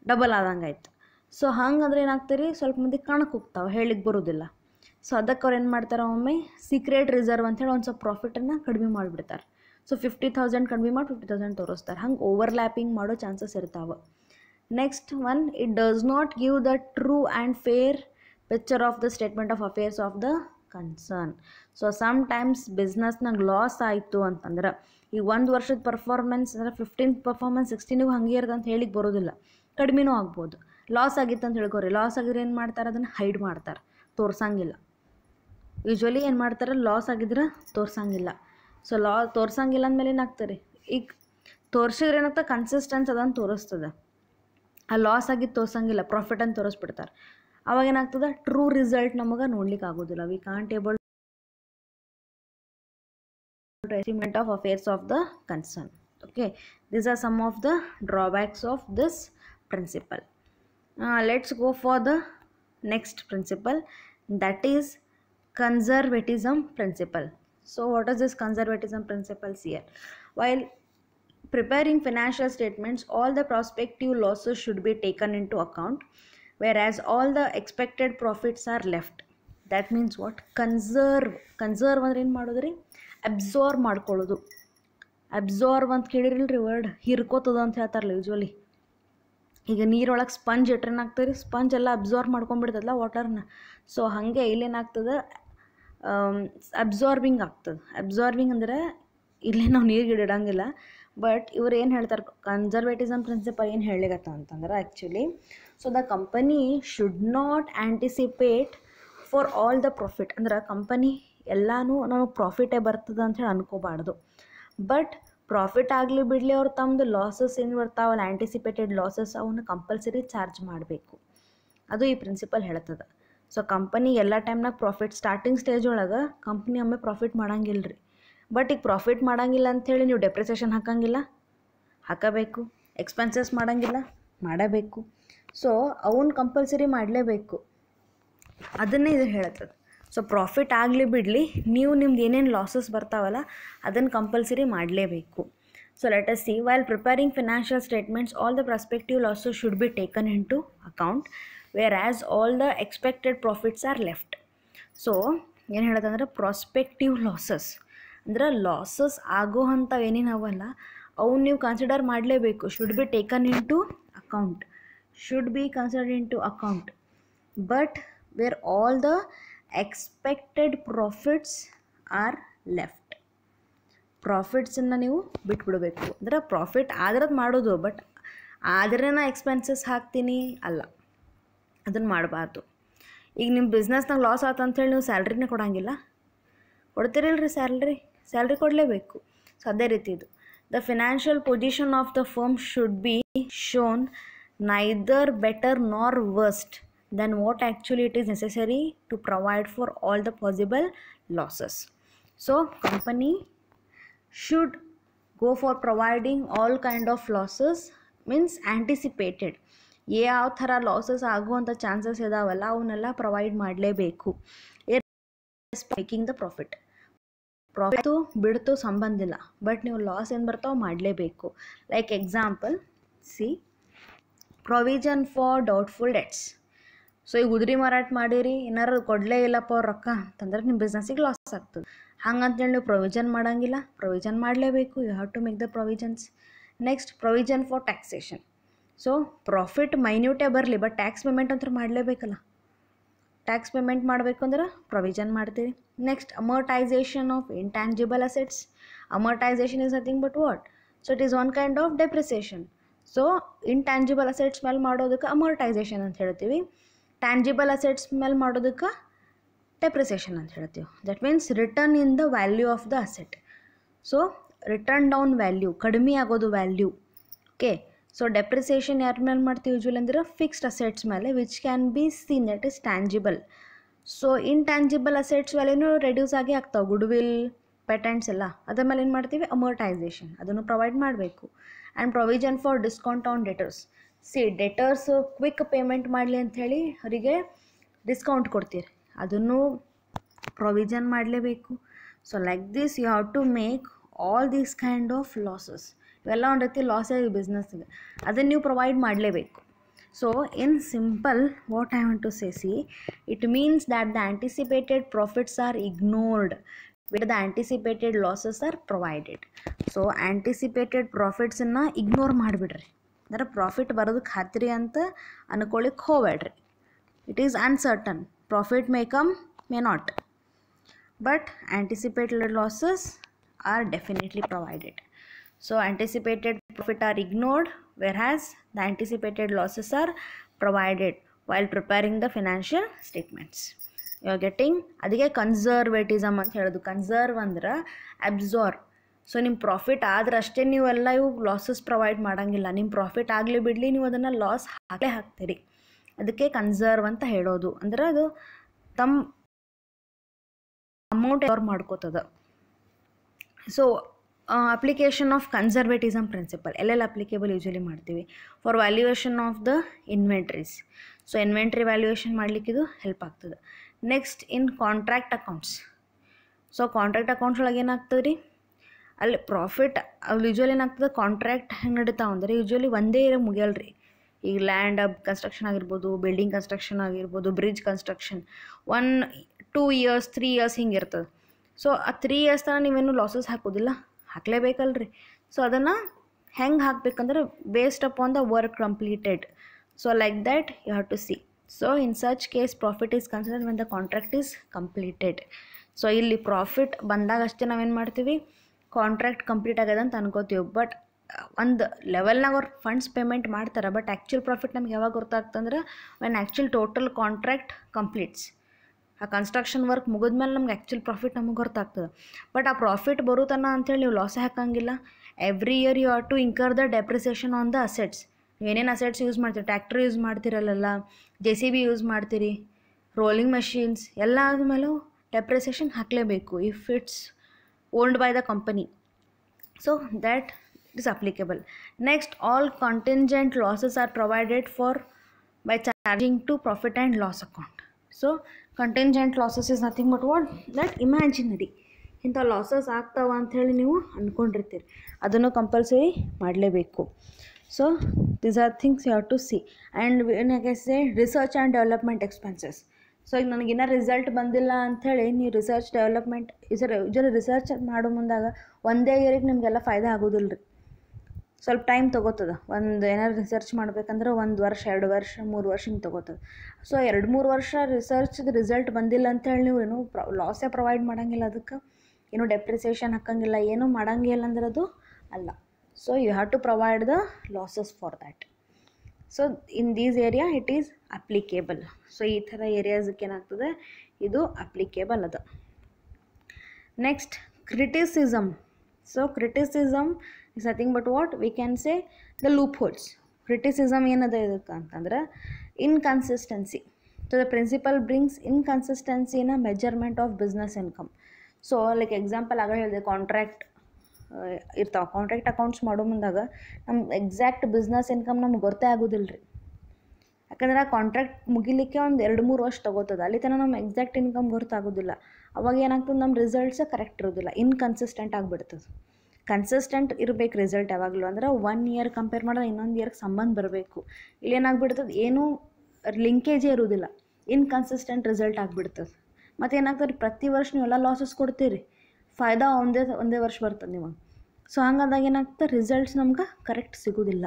ಡಬಲ್ ಆದಂಗೆ ಆಯ್ತು. ಸೊ ಹಂಗಂದ್ರೆ ಏನಾಗ್ತೀರಿ, ಸ್ವಲ್ಪ ಮಂದಿ ಕಣಕ್ಕೆ ಹೋಗ್ತಾವೆ, ಹೇಳಿಕ್ಕೆ ಬರೋದಿಲ್ಲ. ಸೊ ಅದಕ್ಕೆ ಅವ್ರು ಏನು ಮಾಡ್ತಾರೆ, ಒಮ್ಮೆ ಸೀಕ್ರೆಟ್ ರಿಸರ್ವ್ ಅಂತೇಳಿ ಒಂದು ಸ್ವಲ್ಪ ಪ್ರಾಫಿಟನ್ನು ಕಡಿಮೆ ಮಾಡಿಬಿಡ್ತಾರೆ. ಸೊ 50,000 ಕಡಿಮೆ ಮಾಡಿ 50,000 ತೋರಿಸ್ತಾರೆ. ಹಂಗೆ ಓವರ್ಲ್ಯಾಪಿಂಗ್ ಮಾಡೋ ಚಾನ್ಸಸ್ ಇರ್ತಾವೆ. Next one, it does not give the true and fair picture of the statement of affairs of the concern. So sometimes ಬಿಸ್ನೆಸ್ನಾಗ ಲಾಸ್ ಆಯಿತು ಅಂತಂದ್ರೆ, ಈಗ 1 ವರ್ಷದ ಪರ್ಫಾರ್ಮೆನ್ಸ್ ಅಂದರೆ 15 ಪರ್ಫಾರ್ಮೆನ್ಸ್ 16 ಹಂಗೆ ಇರೋದು ಅಂತ ಹೇಳಿಕ್ಕೆ ಬರೋದಿಲ್ಲ, ಕಡಿಮೆನೂ ಆಗ್ಬೋದು. ಲಾಸ್ ಆಗಿತ್ತು ಅಂತ ಹೇಳ್ಕೊರಿ, ಲಾಸ್ ಆಗಿದ್ರೆ ಏನು ಮಾಡ್ತಾರೆ, ಅದನ್ನು ಹೈಡ್ ಮಾಡ್ತಾರೆ, ತೋರ್ಸಂಗಿಲ್ಲ. ಯೂಶ್ವಲಿ ಏನು ಮಾಡ್ತಾರೆ, ಲಾಸ್ ಆಗಿದ್ರೆ ತೋರ್ಸಂಗಿಲ್ಲ. ಸೊ ತೋರ್ಸಂಗಿಲ್ಲ ಅಂದಮೇಲೆ ಏನಾಗ್ತಾರೆ, ಈಗ ತೋರಿಸಿದ್ರೆ ಏನಾಗ್ತದೆ, ಕನ್ಸಿಸ್ಟೆನ್ಸ್ ಅದನ್ನು ತೋರಿಸ್ತದೆ. ಆ ಲಾಸ್ ಆಗಿದ್ದು ತೋರ್ಸಂಗಿಲ್ಲ, ಪ್ರಾಫಿಟ್ ಅಂತ ತೋರಿಸ್ಬಿಡ್ತಾರೆ. ಅವಾಗ ಏನಾಗ್ತದೆ, ಟ್ರೂ ರಿಸಲ್ಟ್ ನಮಗೆ ನೋಡ್ಲಿಕ್ಕೆ ಆಗೋದಿಲ್ಲ. We can't able to estimate of affairs of the concern. Okay, these are some of the drawbacks of this principle. Let's go for the next principle, that is conservatism principle. So what is this conservatism principles here? While preparing financial statements, all the prospective losses should be taken into account, whereas all the expected profits are left. That means what? Conserve ಅಂದ್ರೆ ಏನು ಮಾಡೋದ್ರಿ, absorb ಮಾಡ್ಕೊಳ್ಳೋದು. Absorb ಅಂತ ಕೇಳಿರಲ್ರಿ word, ಹಿರ್ಕೋತದ ಅಂತ ಹೇಳ್ತಾರಲ್ಲ usually. ಈಗ ನೀರೊಳಗೆ sponge ಇಟ್ರೇನಾಗ್ತದೆ, sponge ಎಲ್ಲ absorb ಮಾಡ್ಕೊಂಡ್ಬಿಡ್ತದಲ್ಲ ವಾಟರ್ನ. So ಹಾಗೆ ಇಲ್ಲೇನಾಗ್ತದೆ, ಅಬ್ಸಾರ್ವಿಂಗ್ ಆಗ್ತದೆ. ಅಬ್ಸಾರ್ವಿಂಗ್ ಅಂದರೆ ಇಲ್ಲೇ ನಾವು ನೀರಿಗೆ ಇಡಂಗಿಲ್ಲ. ಬಟ್ ಇವ್ರು ಏನು ಹೇಳ್ತಾರೆ, ಕನ್ಸರ್ವೇಟಿಸಮ್ ಪ್ರಿನ್ಸಿಪಲ್ ಏನು ಹೇಳಿಗತ್ತ ಅಂತಂದ್ರೆ, actually so the company should not anticipate for all the profit. ಅಂದ್ರೆ ಕಂಪನಿ ಎಲ್ಲನೂ ನಮಗೆ ಪ್ರಾಫಿಟೇ ಬರ್ತದೆ ಅಂತ ಹೇಳಿ ಅನ್ಕೋಬಾರ್ದು. ಬಟ್ ಪ್ರಾಫಿಟ್ ಆಗಲಿ ಬಿಡಲಿ, ಅವ್ರು ತಮ್ಮದು ಲಾಸಸ್ ಏನು ಬರ್ತಾವಲ್ಲ, ಆ್ಯಂಟಿಸಿಪೇಟೆಡ್ ಲಾಸಸ್, ಅವನ್ನ ಕಂಪಲ್ಸರಿ ಚಾರ್ಜ್ ಮಾಡಬೇಕು. ಅದು ಈ ಪ್ರಿನ್ಸಿಪಲ್ ಹೇಳ್ತದೆ. ಸೊ ಕಂಪನಿ ಎಲ್ಲ ಟೈಮ್ನಾಗ ಪ್ರಾಫಿಟ್, ಸ್ಟಾರ್ಟಿಂಗ್ ಸ್ಟೇಜ್ ಒಳಗೆ ಕಂಪ್ನಿ ಒಮ್ಮೆ ಪ್ರಾಫಿಟ್ ಮಾಡಂಗಿಲ್ಲ ರೀ. ಬಟ್ ಈಗ ಪ್ರಾಫಿಟ್ ಮಾಡೋಂಗಿಲ್ಲ ಅಂಥೇಳಿ ನೀವು ಡೆಪ್ರಿಸಿಯೇಷನ್ ಹಾಕಂಗಿಲ್ಲ, ಹಾಕಬೇಕು. ಎಕ್ಸ್ಪೆನ್ಸಸ್ ಮಾಡೋಂಗಿಲ್ಲ, ಮಾಡಬೇಕು. ಸೊ ಅವನ್ನ ಕಂಪಲ್ಸರಿ ಮಾಡಲೇಬೇಕು. ಅದನ್ನೇ ಇದು ಹೇಳ್ತದೆ. ಸೊ ಪ್ರಾಫಿಟ್ ಆಗಲಿ ಬಿಡಲಿ, ನೀವು ನಿಮ್ದು ಏನೇನು ಲಾಸಸ್ ಬರ್ತಾವಲ್ಲ ಅದನ್ನು ಕಂಪಲ್ಸರಿ ಮಾಡಲೇಬೇಕು. So let us see, while preparing financial statements, all the prospective losses should be taken into account, whereas all the expected profits are left. So ಏನು ಹೇಳೋದಂದ್ರೆ, ಪ್ರಾಸ್ಪೆಕ್ಟಿವ್ ಲಾಸಸ್ ಅಂದ್ರೆ losses ಆಗೋ ಅಂಥವು ಏನೇನವಲ್ಲ ಅವನ್ನ ನೀವು consider ಮಾಡಲೇಬೇಕು. Should be taken into account, should be considered into account. But where all the expected profits are left. ಪ್ರಾಫಿಟ್ಸನ್ನು ನೀವು ಬಿಟ್ಬಿಡಬೇಕು. ಅಂದರೆ ಪ್ರಾಫಿಟ್ ಆದ್ರದ್ದು ಮಾಡೋದು, ಬಟ್ ಆದರೆ ನಾ ಎಕ್ಸ್ಪೆನ್ಸಸ್ ಹಾಕ್ತೀನಿ ಅಲ್ಲ, ಅದನ್ನು ಮಾಡಬಾರ್ದು. ಈಗ ನಿಮ್ಮ ಬಿಸ್ನೆಸ್ನಾಗ ಲಾಸ್ ಆಯ್ತು ಅಂಥೇಳಿ ನೀವು ಸ್ಯಾಲ್ರಿನೇ ಕೊಡೋಂಗಿಲ್ಲ, ಕೊಡ್ತೀರಿಲ್ರಿ ಸ್ಯಾಲ್ರಿ ಕೊಡಲೇಬೇಕು. ಸೊ ಅದೇ ರೀತಿ ಇದು, the financial position of the firm should be shown neither better ನಾರ್ worst than what actually it is necessary to provide for all the possible losses. So company should go for providing all kind of losses, means anticipated. ಯಾವ ಥರ losses ಆಗುವಂಥ chances ಇದಾವಲ್ಲ ಅವನ್ನೆಲ್ಲ provide ಮಾಡಲೇಬೇಕು. Making the profit ಬಿಡ್ತು ಸಂಬಂಧ ಇಲ್ಲ, but ನೀವು ಲಾಸ್ ಏನು ಬರ್ತಾವೆ ಮಾಡಲೇಬೇಕು. Like example C, provision for doubtful debts. So ಈಗ ಉದ್ರಿ ಮಾರಾಟ ಮಾಡಿರಿ, ಏನಾರು ಕೊಡಲೇ ಇಲ್ಲಪ್ಪ ಅವ್ರು ರೊಕ್ಕ ಅಂತಂದ್ರೆ ನಿಮ್ಮ ಬಿಸ್ನೆಸ್ಸಿಗೆ ಲಾಸ್ ಆಗ್ತದೆ. ಹಂಗಂತೇಳಿ ನೀವು ಪ್ರೊವಿಷನ್ ಮಾಡೋಂಗಿಲ್ಲ, ಪ್ರೊವಿಷನ್ ಮಾಡಲೇಬೇಕು. You have to make the provisions. Next, provision for taxation. So profit ಮೈನ್ಯೂಟೇ ಬರಲಿ, ಬಟ್ ಟ್ಯಾಕ್ಸ್ ಪೇಮೆಂಟ್ ಅಂತ ಮಾಡಲೇಬೇಕಲ್ಲ. ಟ್ಯಾಕ್ಸ್ ಪೇಮೆಂಟ್ ಮಾಡಬೇಕು ಅಂದ್ರೆ ಪ್ರೊವಿಷನ್ ಮಾಡ್ತೀರಿ. Next amortisation of intangible assets. Amortisation is nothing but what? So it is one kind of depreciation. So intangible assets ಮೇಲೆ ಮಾಡೋದಕ್ಕೆ ಅಮರ್ಟೈಸೇಷನ್ ಅಂತ ಹೇಳ್ತೀವಿ. ಟ್ಯಾಂಜಿಬಲ್ ಅಸೆಟ್ಸ್ ಮೇಲೆ ಮಾಡೋದಕ್ಕೆ ಡೆಪ್ರಿಸಿಯೇಷನ್ ಅಂತ ಹೇಳ್ತೀವಿ. That means return in the value of the asset. So return down value, ಕಡಿಮೆ ಆಗೋದು ವ್ಯಾಲ್ಯೂ. ಓಕೆ, ಸೊ ಡೆಪ್ರಿಸಿಯೇಷನ್ ಯಾರ ಮೇಲೆ ಮಾಡ್ತೀವಿ ಯೂಶ್ವಲಿ ಅಂದ್ರೆ ಫಿಕ್ಸ್ಡ್ ಅಸೆಟ್ಸ್ ಮೇಲೆ, which can be seen that is tangible. So intangible assets ವ್ಯಾಲ್ಯೂನು ರೆಡ್ಯೂಸ್ ಆಗಿ ಆಗ್ತಾವೆ, ಗುಡ್ ವಿಲ್, ಪೇಟೆಂಟ್ಸ್ ಎಲ್ಲ. ಅದ್ರ ಮೇಲೆ ಏನು ಮಾಡ್ತೀವಿ? ಅಮರ್ಟೈಸೇಷನ್, ಅದನ್ನು ಪ್ರೊವೈಡ್ ಮಾಡಬೇಕು. And provision for discount on debtors. See debtors quick payment ಮಾಡಲಿ ಅಂಥೇಳಿ ಅವರಿಗೆ ಡಿಸ್ಕೌಂಟ್ ಕೊಡ್ತೀರಿ, ಅದನ್ನು ಪ್ರೊವಿಷನ್ ಮಾಡಲೇಬೇಕು. So like this you have to make all these kind of losses. ಇವೆಲ್ಲ ಒಂದು ರೀತಿ ಲಾಸೇ ಬಿಸ್ನೆಸ್ಗೆ, ಅದನ್ನು ನೀವು ಪ್ರೊವೈಡ್ ಮಾಡಲೇಬೇಕು. So in simple what I want to say, see it means that the anticipated profits are ignored where the anticipated losses are provided. So anticipated ಪ್ರಾಫಿಟ್ಸನ್ನು ignore ಮಾಡಿಬಿಡ್ರಿ, ಅಂದರೆ ಪ್ರಾಫಿಟ್ ಬರೋದಕ್ಕೆ ಹತ್ತಿರಿ ಅಂತ ಅನ್ಕೊಳ್ಳಿಕ್ಕೆ ಹೋಗಬೇಡ್ರಿ. It is uncertain, profit may come, may not, but anticipated losses are definitely provided. So anticipated profit are ignored, whereas the anticipated losses are provided while preparing the financial statements. You are getting? ಅದಕ್ಕೆ conservatism ಅಂತ ಹೇಳೋದು. Conserve ಅಂದ್ರೆ absorb. So ನಿಮ್ಮ profit ಆದ್ರೆ ಅಷ್ಟೇ ನೀವೆಲ್ಲ ಇವು losses provide ಮಾಡೋಂಗಿಲ್ಲ. ನಿಮ್ಮ ಪ್ರಾಫಿಟ್ ಆಗಲಿ ಬಿಡಲಿ, ನೀವು ಅದನ್ನು ಲಾಸ್ ಹಾಕ್ತೀರಿ. ಅದಕ್ಕೆ ಕನ್ಸರ್ವ್ ಅಂತ ಹೇಳೋದು. ಅಂದ್ರೆ ಅದು ತಮ್ಮ ಅಮೌಂಟ್ ಕವರ್ ಮಾಡ್ಕೋತದ. So application of conservatism principal ಎಲ್ಲೆಲ್ಲ ಅಪ್ಲಿಕೇಬಲ್ ಯೂಶ್ವಲಿ ಮಾಡ್ತೀವಿ? For valuation of the inventories. So inventory valuation ಮಾಡಲಿಕ್ಕೆ ಇದು ಹೆಲ್ಪ್ ಆಗ್ತದೆ. ನೆಕ್ಸ್ಟ್ ಇನ್ contract accounts. So contract accounts ಒಳಗೆ ಏನಾಗ್ತದೆ ರೀ, ಅಲ್ಲಿ ಪ್ರಾಫಿಟ್ ಅಲ್ಲಿ ಯೂಶ್ವಲಿ ಏನಾಗ್ತದೆ, ಕಾಂಟ್ರಾಕ್ಟ್ ಹೆಂಗೆ ನಡೀತಾವೆ ಅಂದರೆ ಯೂಶ್ವಲಿ ಒಂದೇ ಇರೋ ಮುಗಿಯಲ್ರಿ. ಈಗ ಲ್ಯಾಂಡ್ ಕನ್ಸ್ಟ್ರಕ್ಷನ್ ಆಗಿರ್ಬೋದು, ಬಿಲ್ಡಿಂಗ್ ಕನ್ಸ್ಟ್ರಕ್ಷನ್ ಆಗಿರ್ಬೋದು, ಬ್ರಿಡ್ಜ್ ಕನ್ಸ್ಟ್ರಕ್ಷನ್ 1-2 years 3 years ಹಿಂಗೆ ಇರ್ತದೆ. ಸೊ ಆ 3 years ತನಕ ನೀವೇನು ಲಾಸಸ್ ಹಾಕೋದಿಲ್ಲ, ಹಾಕಲೇಬೇಕಲ್ರಿ. ಸೊ ಅದನ್ನು ಹೆಂಗೆ ಹಾಕಬೇಕಂದ್ರೆ based upon the work completed. So like that you have to see. So in such case profit is considered when the contract is completed. So ಇಲ್ಲಿ ಪ್ರಾಫಿಟ್ ಬಂದಾಗ ಅಷ್ಟೇ ನಾವೇನು ಮಾಡ್ತೀವಿ, ಕಾಂಟ್ರಾಕ್ಟ್ ಕಂಪ್ಲೀಟ್ ಆಗ್ಯದ ಅಂತ ಅನ್ಕೋತೀವಿ. ಬಟ್ ಒಂದು ಲೆವೆಲ್ನಾಗ ಅವ್ರು ಫಂಡ್ಸ್ ಪೇಮೆಂಟ್ ಮಾಡ್ತಾರೆ, ಬಟ್ ಆ್ಯಕ್ಚುಲ್ ಪ್ರಾಫಿಟ್ ನಮ್ಗೆ ಯಾವಾಗ ಗೊತ್ತಾಗ್ತಂದ್ರೆ when actual total contract completes. ಆ ಕನ್ಸ್ಟ್ರಕ್ಷನ್ ವರ್ಕ್ ಮುಗಿದ್ಮೇಲೆ ನಮ್ಗೆ ಆ್ಯಕ್ಚುಲ್ ಪ್ರಾಫಿಟ್ ನಮಗೆ ಗೊತ್ತಾಗ್ತದೆ. ಬಟ್ ಆ ಪ್ರಾಫಿಟ್ ಬರುತ್ತಾನ ಅಂಥೇಳಿ ನೀವು ಲಾಸೇ ಹಾಕೋಂಗಿಲ್ಲ. Every year you have to incur the depreciation on the assets. ಏನೇನು ಅಸೆಟ್ಸ್ ಯೂಸ್ ಮಾಡ್ತೀರಿ, ಟ್ರ್ಯಾಕ್ಟರ್ ಯೂಸ್ ಮಾಡ್ತಿರಲ್ಲ, JCB ಯೂಸ್ ಮಾಡ್ತೀರಿ, ರೋಲಿಂಗ್ ಮಷೀನ್ಸ್ ಎಲ್ಲ ಆದಮೇಲೂ ಡೆಪ್ರಿಸಿಯೇಷನ್ ಹಾಕಲೇಬೇಕು if it's owned by the company. So that is applicable. Next, all contingent losses are provided for by charging to profit and loss account. So contingent losses is nothing but what? That imaginary. ಇಂಥ losses ಆಗ್ತಾವ ಅಂಥೇಳಿ ನೀವು ಅಂದ್ಕೊಂಡಿರ್ತೀರಿ, ಅದನ್ನು compulsory ಮಾಡಲೇಬೇಕು. So these are things you have to see. And ಏನಕ್ಕೆ say research and development expenses. So ಈಗ ನನಗಿನ್ನ ರಿಸಲ್ಟ್ ಬಂದಿಲ್ಲ ಅಂಥೇಳಿ ನೀವು ರಿಸರ್ಚ್ ಡೆವಲಪ್ಮೆಂಟ್ ಯೂಶಲಿ ರಿಸರ್ಚ್ ಮಾಡೋ ಮುಂದಾಗ ಒಂದೇ ಇಯರಿಗೆ ನಿಮಗೆಲ್ಲ ಫಾಯ್ದೆ ಆಗೋದಿಲ್ಲ ರೀ. ಸ್ವಲ್ಪ ಟೈಮ್ ತೊಗೋತದೆ. ಒಂದು ಏನಾದ್ರು ರಿಸರ್ಚ್ ಮಾಡ್ಬೇಕಂದ್ರೆ 1 ವರ್ಷ 2 ವರ್ಷ 3 ವರ್ಷ ಹಿಂಗೆ ತೊಗೋತದೆ. ಸೊ 2-3 ವರ್ಷ ರಿಸರ್ಚ್ದು ರಿಸಲ್ಟ್ ಬಂದಿಲ್ಲ ಅಂತೇಳಿ ನೀವು ಏನೂ ಲಾಸೇ ಪ್ರೊವೈಡ್ ಮಾಡೋಂಗಿಲ್ಲ, ಅದಕ್ಕೆ ಏನೂ ಡೆಪ್ರಿಸಿಯೇಷನ್ ಹಾಕೋಂಗಿಲ್ಲ, ಏನೂ ಮಾಡೋಂಗಿಲ್ಲ ಅಂದ್ರೆ ಅದು ಅಲ್ಲ. So you have to provide the losses for that. So in these area it is applicable. So ಈ ಥರ ಏರಿಯಾಸಕ್ಕೆ ಏನಾಗ್ತದೆ, ಇದು ಅಪ್ಲಿಕೇಬಲ್ ಅದ. Next criticism. So criticism is nothing but what we can say the loopholes. Criticism ಏನದ ಇದಕ್ಕೆ ಅಂತಂದ್ರೆ inconsistency. So the principal brings inconsistency in a measurement of business income. So like example ಆಗ ಹೇಳಿದೆ, ಕಾಂಟ್ರಾಕ್ಟ್ ಇರ್ತಾವೆ. Contract accounts ಮಾಡೋ ಮುಂದಾಗ ನಮ್ಮ exact business income ನಮ್ಗೆ ಗೊತ್ತೇ ಆಗೋದಿಲ್ಲ ರೀ. ಯಾಕಂದ್ರೆ ಆ ಕಾಂಟ್ರಾಕ್ಟ್ ಮುಗಿಲಿಕ್ಕೆ ಒಂದು 2-3 ವರ್ಷ ತೊಗೋತದೆ, ಅಲ್ಲಿ ತನಕ ನಮ್ಮ ಎಕ್ಸಾಕ್ಟ್ ಇನ್ಕಮ್ ಗೊತ್ತಾಗೋದಿಲ್ಲ. ಅವಾಗ ಏನಾಗ್ತದೆ, ನಮ್ಮ ರಿಸಲ್ಟ್ಸೇ ಕರೆಕ್ಟ್ ಇರೋದಿಲ್ಲ, ಇನ್ಕನ್ಸಿಸ್ಟೆಂಟ್ ಆಗಿಬಿಡ್ತದೆ. ಕನ್ಸಿಸ್ಟೆಂಟ್ ಇರಬೇಕು ರಿಸಲ್ಟ್ ಯಾವಾಗಲೂ. ಅಂದ್ರೆ 1 year ಕಂಪೇರ್ ಮಾಡಿದ್ರೆ ಇನ್ನೊಂದು ಇಯರ್ಗೆ ಸಂಬಂಧ ಬರಬೇಕು. ಇಲ್ಲಿ ಏನಾಗ್ಬಿಡ್ತದೆ, ಏನೂ ಲಿಂಕೇಜೇ ಇರೋದಿಲ್ಲ, ಇನ್ಕನ್ಸಿಸ್ಟೆಂಟ್ ರಿಸಲ್ಟ್ ಆಗಿಬಿಡ್ತದೆ. ಮತ್ತು ಏನಾಗ್ತದೆ, ಪ್ರತಿ ವರ್ಷ ನೀವೆಲ್ಲ ಲಾಸಸ್ ಕೊಡ್ತೀರಿ, ಫಾಯ್ದಾ ಒಂದೇ ವರ್ಷ ಬರ್ತದೆ ನಿಮಗೆ. ಸೊ ಹಂಗಾದಾಗ ಏನಾಗ್ತದೆ, ರಿಸಲ್ಟ್ಸ್ ನಮ್ಗೆ ಕರೆಕ್ಟ್ ಸಿಗೋದಿಲ್ಲ.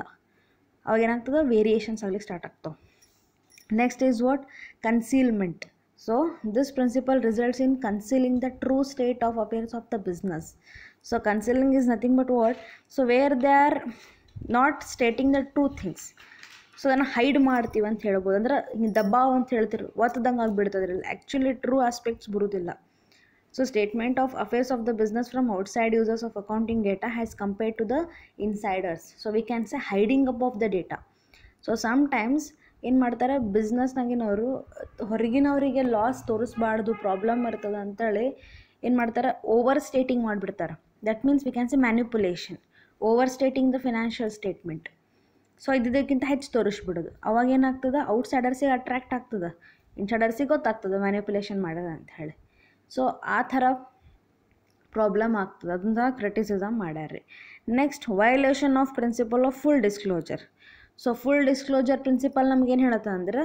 ಅವಾಗ ಏನಾಗ್ತದೆ, ವೇರಿಯೇಷನ್ಸ್ ಆಗ್ಲಿಕ್ಕೆ ಸ್ಟಾರ್ಟ್ ಆಗ್ತಾವೆ. Next is what? Concealment. So this principle results in concealing the true state of affairs of the business. So concealing is nothing but what? So where they are not stating the true things. So ಅದನ್ನು hide ಮಾಡ್ತೀವಿ ಅಂತ ಹೇಳ್ಬೋದು. ಅಂದ್ರೆ ದಬ್ಬಾವ್ ಅಂತ ಹೇಳ್ತಿರು ಒತ್ತದಂಗೆ ಆಗಿಬಿಡ್ತದೆ, ಆ್ಯಕ್ಚುಲಿ ಟ್ರೂ ಆಸ್ಪೆಕ್ಟ್ಸ್ ಬರೋದಿಲ್ಲ. So statement of affairs of the business from outside users of accounting data has compared to the insiders. So we can say hiding up of the data. So sometimes ಏನು ಮಾಡ್ತಾರೆ, ಬಿಸ್ನೆಸ್ನಾಗಿನವರು ಹೊರಗಿನವರಿಗೆ loss ತೋರಿಸ್ಬಾರ್ದು, problem ಇರ್ತದೆ ಅಂತೇಳಿ ಏನು ಮಾಡ್ತಾರೆ, over stating ಮಾಡಿಬಿಡ್ತಾರೆ. That means we can ಸೆ manipulation, over stating the financial statement. So ಇದಕ್ಕಿಂತ ಹೆಚ್ಚು ತೋರಿಸ್ಬಿಡೋದು. ಅವಾಗ ಏನಾಗ್ತದೆ, ಔಟ್ಸೈಡರ್ಸಿಗೆ ಅಟ್ರ್ಯಾಕ್ಟ್ ಆಗ್ತದೆ, ಇನ್ಸೈಡರ್ಸಿಗೆ ಗೊತ್ತಾಗ್ತದೆ ಮ್ಯಾನಿಪುಲೇಷನ್ ಮಾಡೋದು ಅಂತ ಹೇಳಿ. ಸೊ ಆ ಥರ ಪ್ರಾಬ್ಲಮ್ ಆಗ್ತದೆ, ಅದನ್ನ ಕ್ರಿಟಿಸಿಸಮ್ ಮಾಡ್ಯಾರ್ರಿ. Next, violation of principle of full disclosure. So full disclosure principle ನಮ್ಗೇನು ಹೇಳುತ್ತೆ ಅಂದ್ರೆ,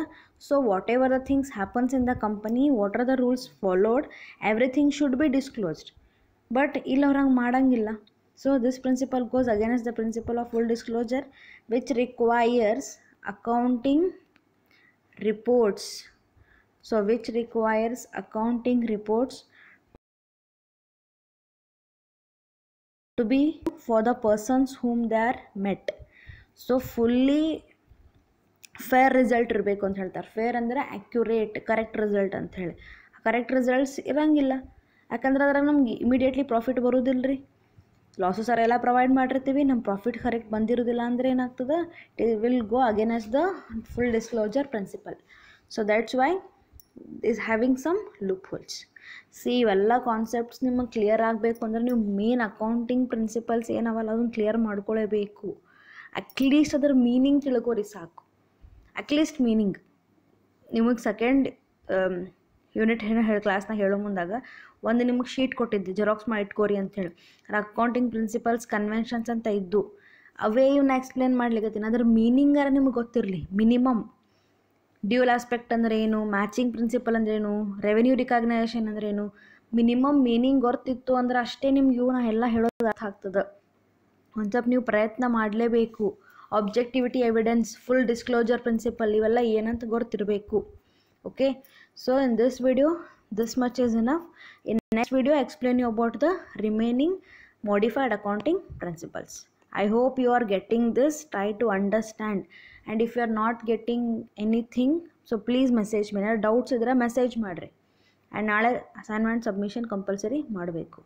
so whatever the things happens in the company, what are the rules followed, everything should be disclosed. But ಇಲ್ಲಿ ಅವ್ರು ಹಂಗೆ ಮಾಡೋಂಗಿಲ್ಲ. So this principle goes against the principle of full disclosure, which requires accounting reports. So which requires accounting reports to be for the persons whom they are met. So fully fair result ಇರಬೇಕು ಅಂತ ಹೇಳ್ತಾರೆ. Fair ಅಂದರೆ accurate, correct result ಅಂತ ಹೇಳಿ. Correct results ಇರೋಂಗಿಲ್ಲ, ಯಾಕಂದ್ರೆ ಅದ್ರಾಗ ನಮ್ಗೆ ಇಮಿಡಿಯೇಟ್ಲಿ ಪ್ರಾಫಿಟ್ ಬರೋದಿಲ್ಲ ರೀ. ಲಾಸಸ್ ಎಲ್ಲ ಪ್ರೊವೈಡ್ ಮಾಡಿರ್ತೀವಿ, ನಮ್ಮ ಪ್ರಾಫಿಟ್ ಕರೆಕ್ಟ್ ಬಂದಿರೋದಿಲ್ಲ ಅಂದರೆ ಏನಾಗ್ತದೆ, it will go against the full disclosure principle. So that's why is having some loopholes. See ಇವೆಲ್ಲ ಕಾನ್ಸೆಪ್ಟ್ಸ್ ನಿಮಗೆ ಕ್ಲಿಯರ್ ಆಗಬೇಕು ಅಂದರೆ ನೀವು ಮೇನ್ ಅಕೌಂಟಿಂಗ್ ಪ್ರಿನ್ಸಿಪಲ್ಸ್ ಏನವಲ್ಲ ಅದನ್ನು ಕ್ಲಿಯರ್ ಮಾಡ್ಕೊಳ್ಳೇಬೇಕು. ಅಟ್ಲೀಸ್ಟ್ ಅದರ ಮೀನಿಂಗ್ ತಿಳ್ಕೊರಿ ಸಾಕು. ಅಟ್ಲೀಸ್ಟ್ ಮೀನಿಂಗ್ ನಿಮಗೆ ಸೆಕೆಂಡ್ ಯೂನಿಟ್ ಕ್ಲಾಸ್ನಾಗ ಹೇಳೋ ಮುಂದಾಗ ಒಂದು ನಿಮಗೆ ಶೀಟ್ ಕೊಟ್ಟಿದ್ದೆ, ಜೆರಾಕ್ಸ್ ಮಾಡಿ ಇಟ್ಕೋರಿ ಅಂಥೇಳಿ. ಅಕೌಂಟಿಂಗ್ ಪ್ರಿನ್ಸಿಪಲ್ಸ್ ಕನ್ವೆನ್ಷನ್ಸ್ ಅಂತ ಇದ್ದು ಅವೇ ಇವನ್ನ ಎಕ್ಸ್ಪ್ಲೇನ್ ಮಾಡ್ಲಿಕ್ಕತ್ತೀನಿ. ಅದ್ರ ಮೀನಿಂಗಾರ ನಿಮಗೆ ಗೊತ್ತಿರಲಿ. ಮಿನಿಮಮ್ ಡ್ಯೂಯಲ್ ಆಸ್ಪೆಕ್ಟ್ ಅಂದ್ರೆ ಏನು, ಮ್ಯಾಚಿಂಗ್ ಪ್ರಿನ್ಸಿಪಲ್ ಅಂದ್ರೇನು, ರೆವೆನ್ಯೂ ರಿಕಾಗ್ನೈಸೇಷನ್ ಅಂದ್ರೇನು, ಮಿನಿಮಮ್ ಮೀನಿಂಗ್ ಗೊತ್ತಿತ್ತು ಅಂದ್ರೆ ಅಷ್ಟೇ ನಿಮ್ಗೆ ಇವನ್ನ ಎಲ್ಲ ಹೇಳೋದು ಅರ್ಥ ಆಗ್ತದೆ. ಒಂದು ಸ್ವಲ್ಪ ನೀವು ಪ್ರಯತ್ನ ಮಾಡಲೇಬೇಕು. Objectivity, evidence, full disclosure principal ಇವೆಲ್ಲ ಏನಂತ ಗೊತ್ತಿರಬೇಕು. Okay, so in this video this much is enough. In next video I explain you about the remaining modified accounting principles. I hope you are getting this, try to understand, and if you are not getting anything so please message me. doubts idre message madri, and naale assignment submission compulsory ಮಾಡಬೇಕು.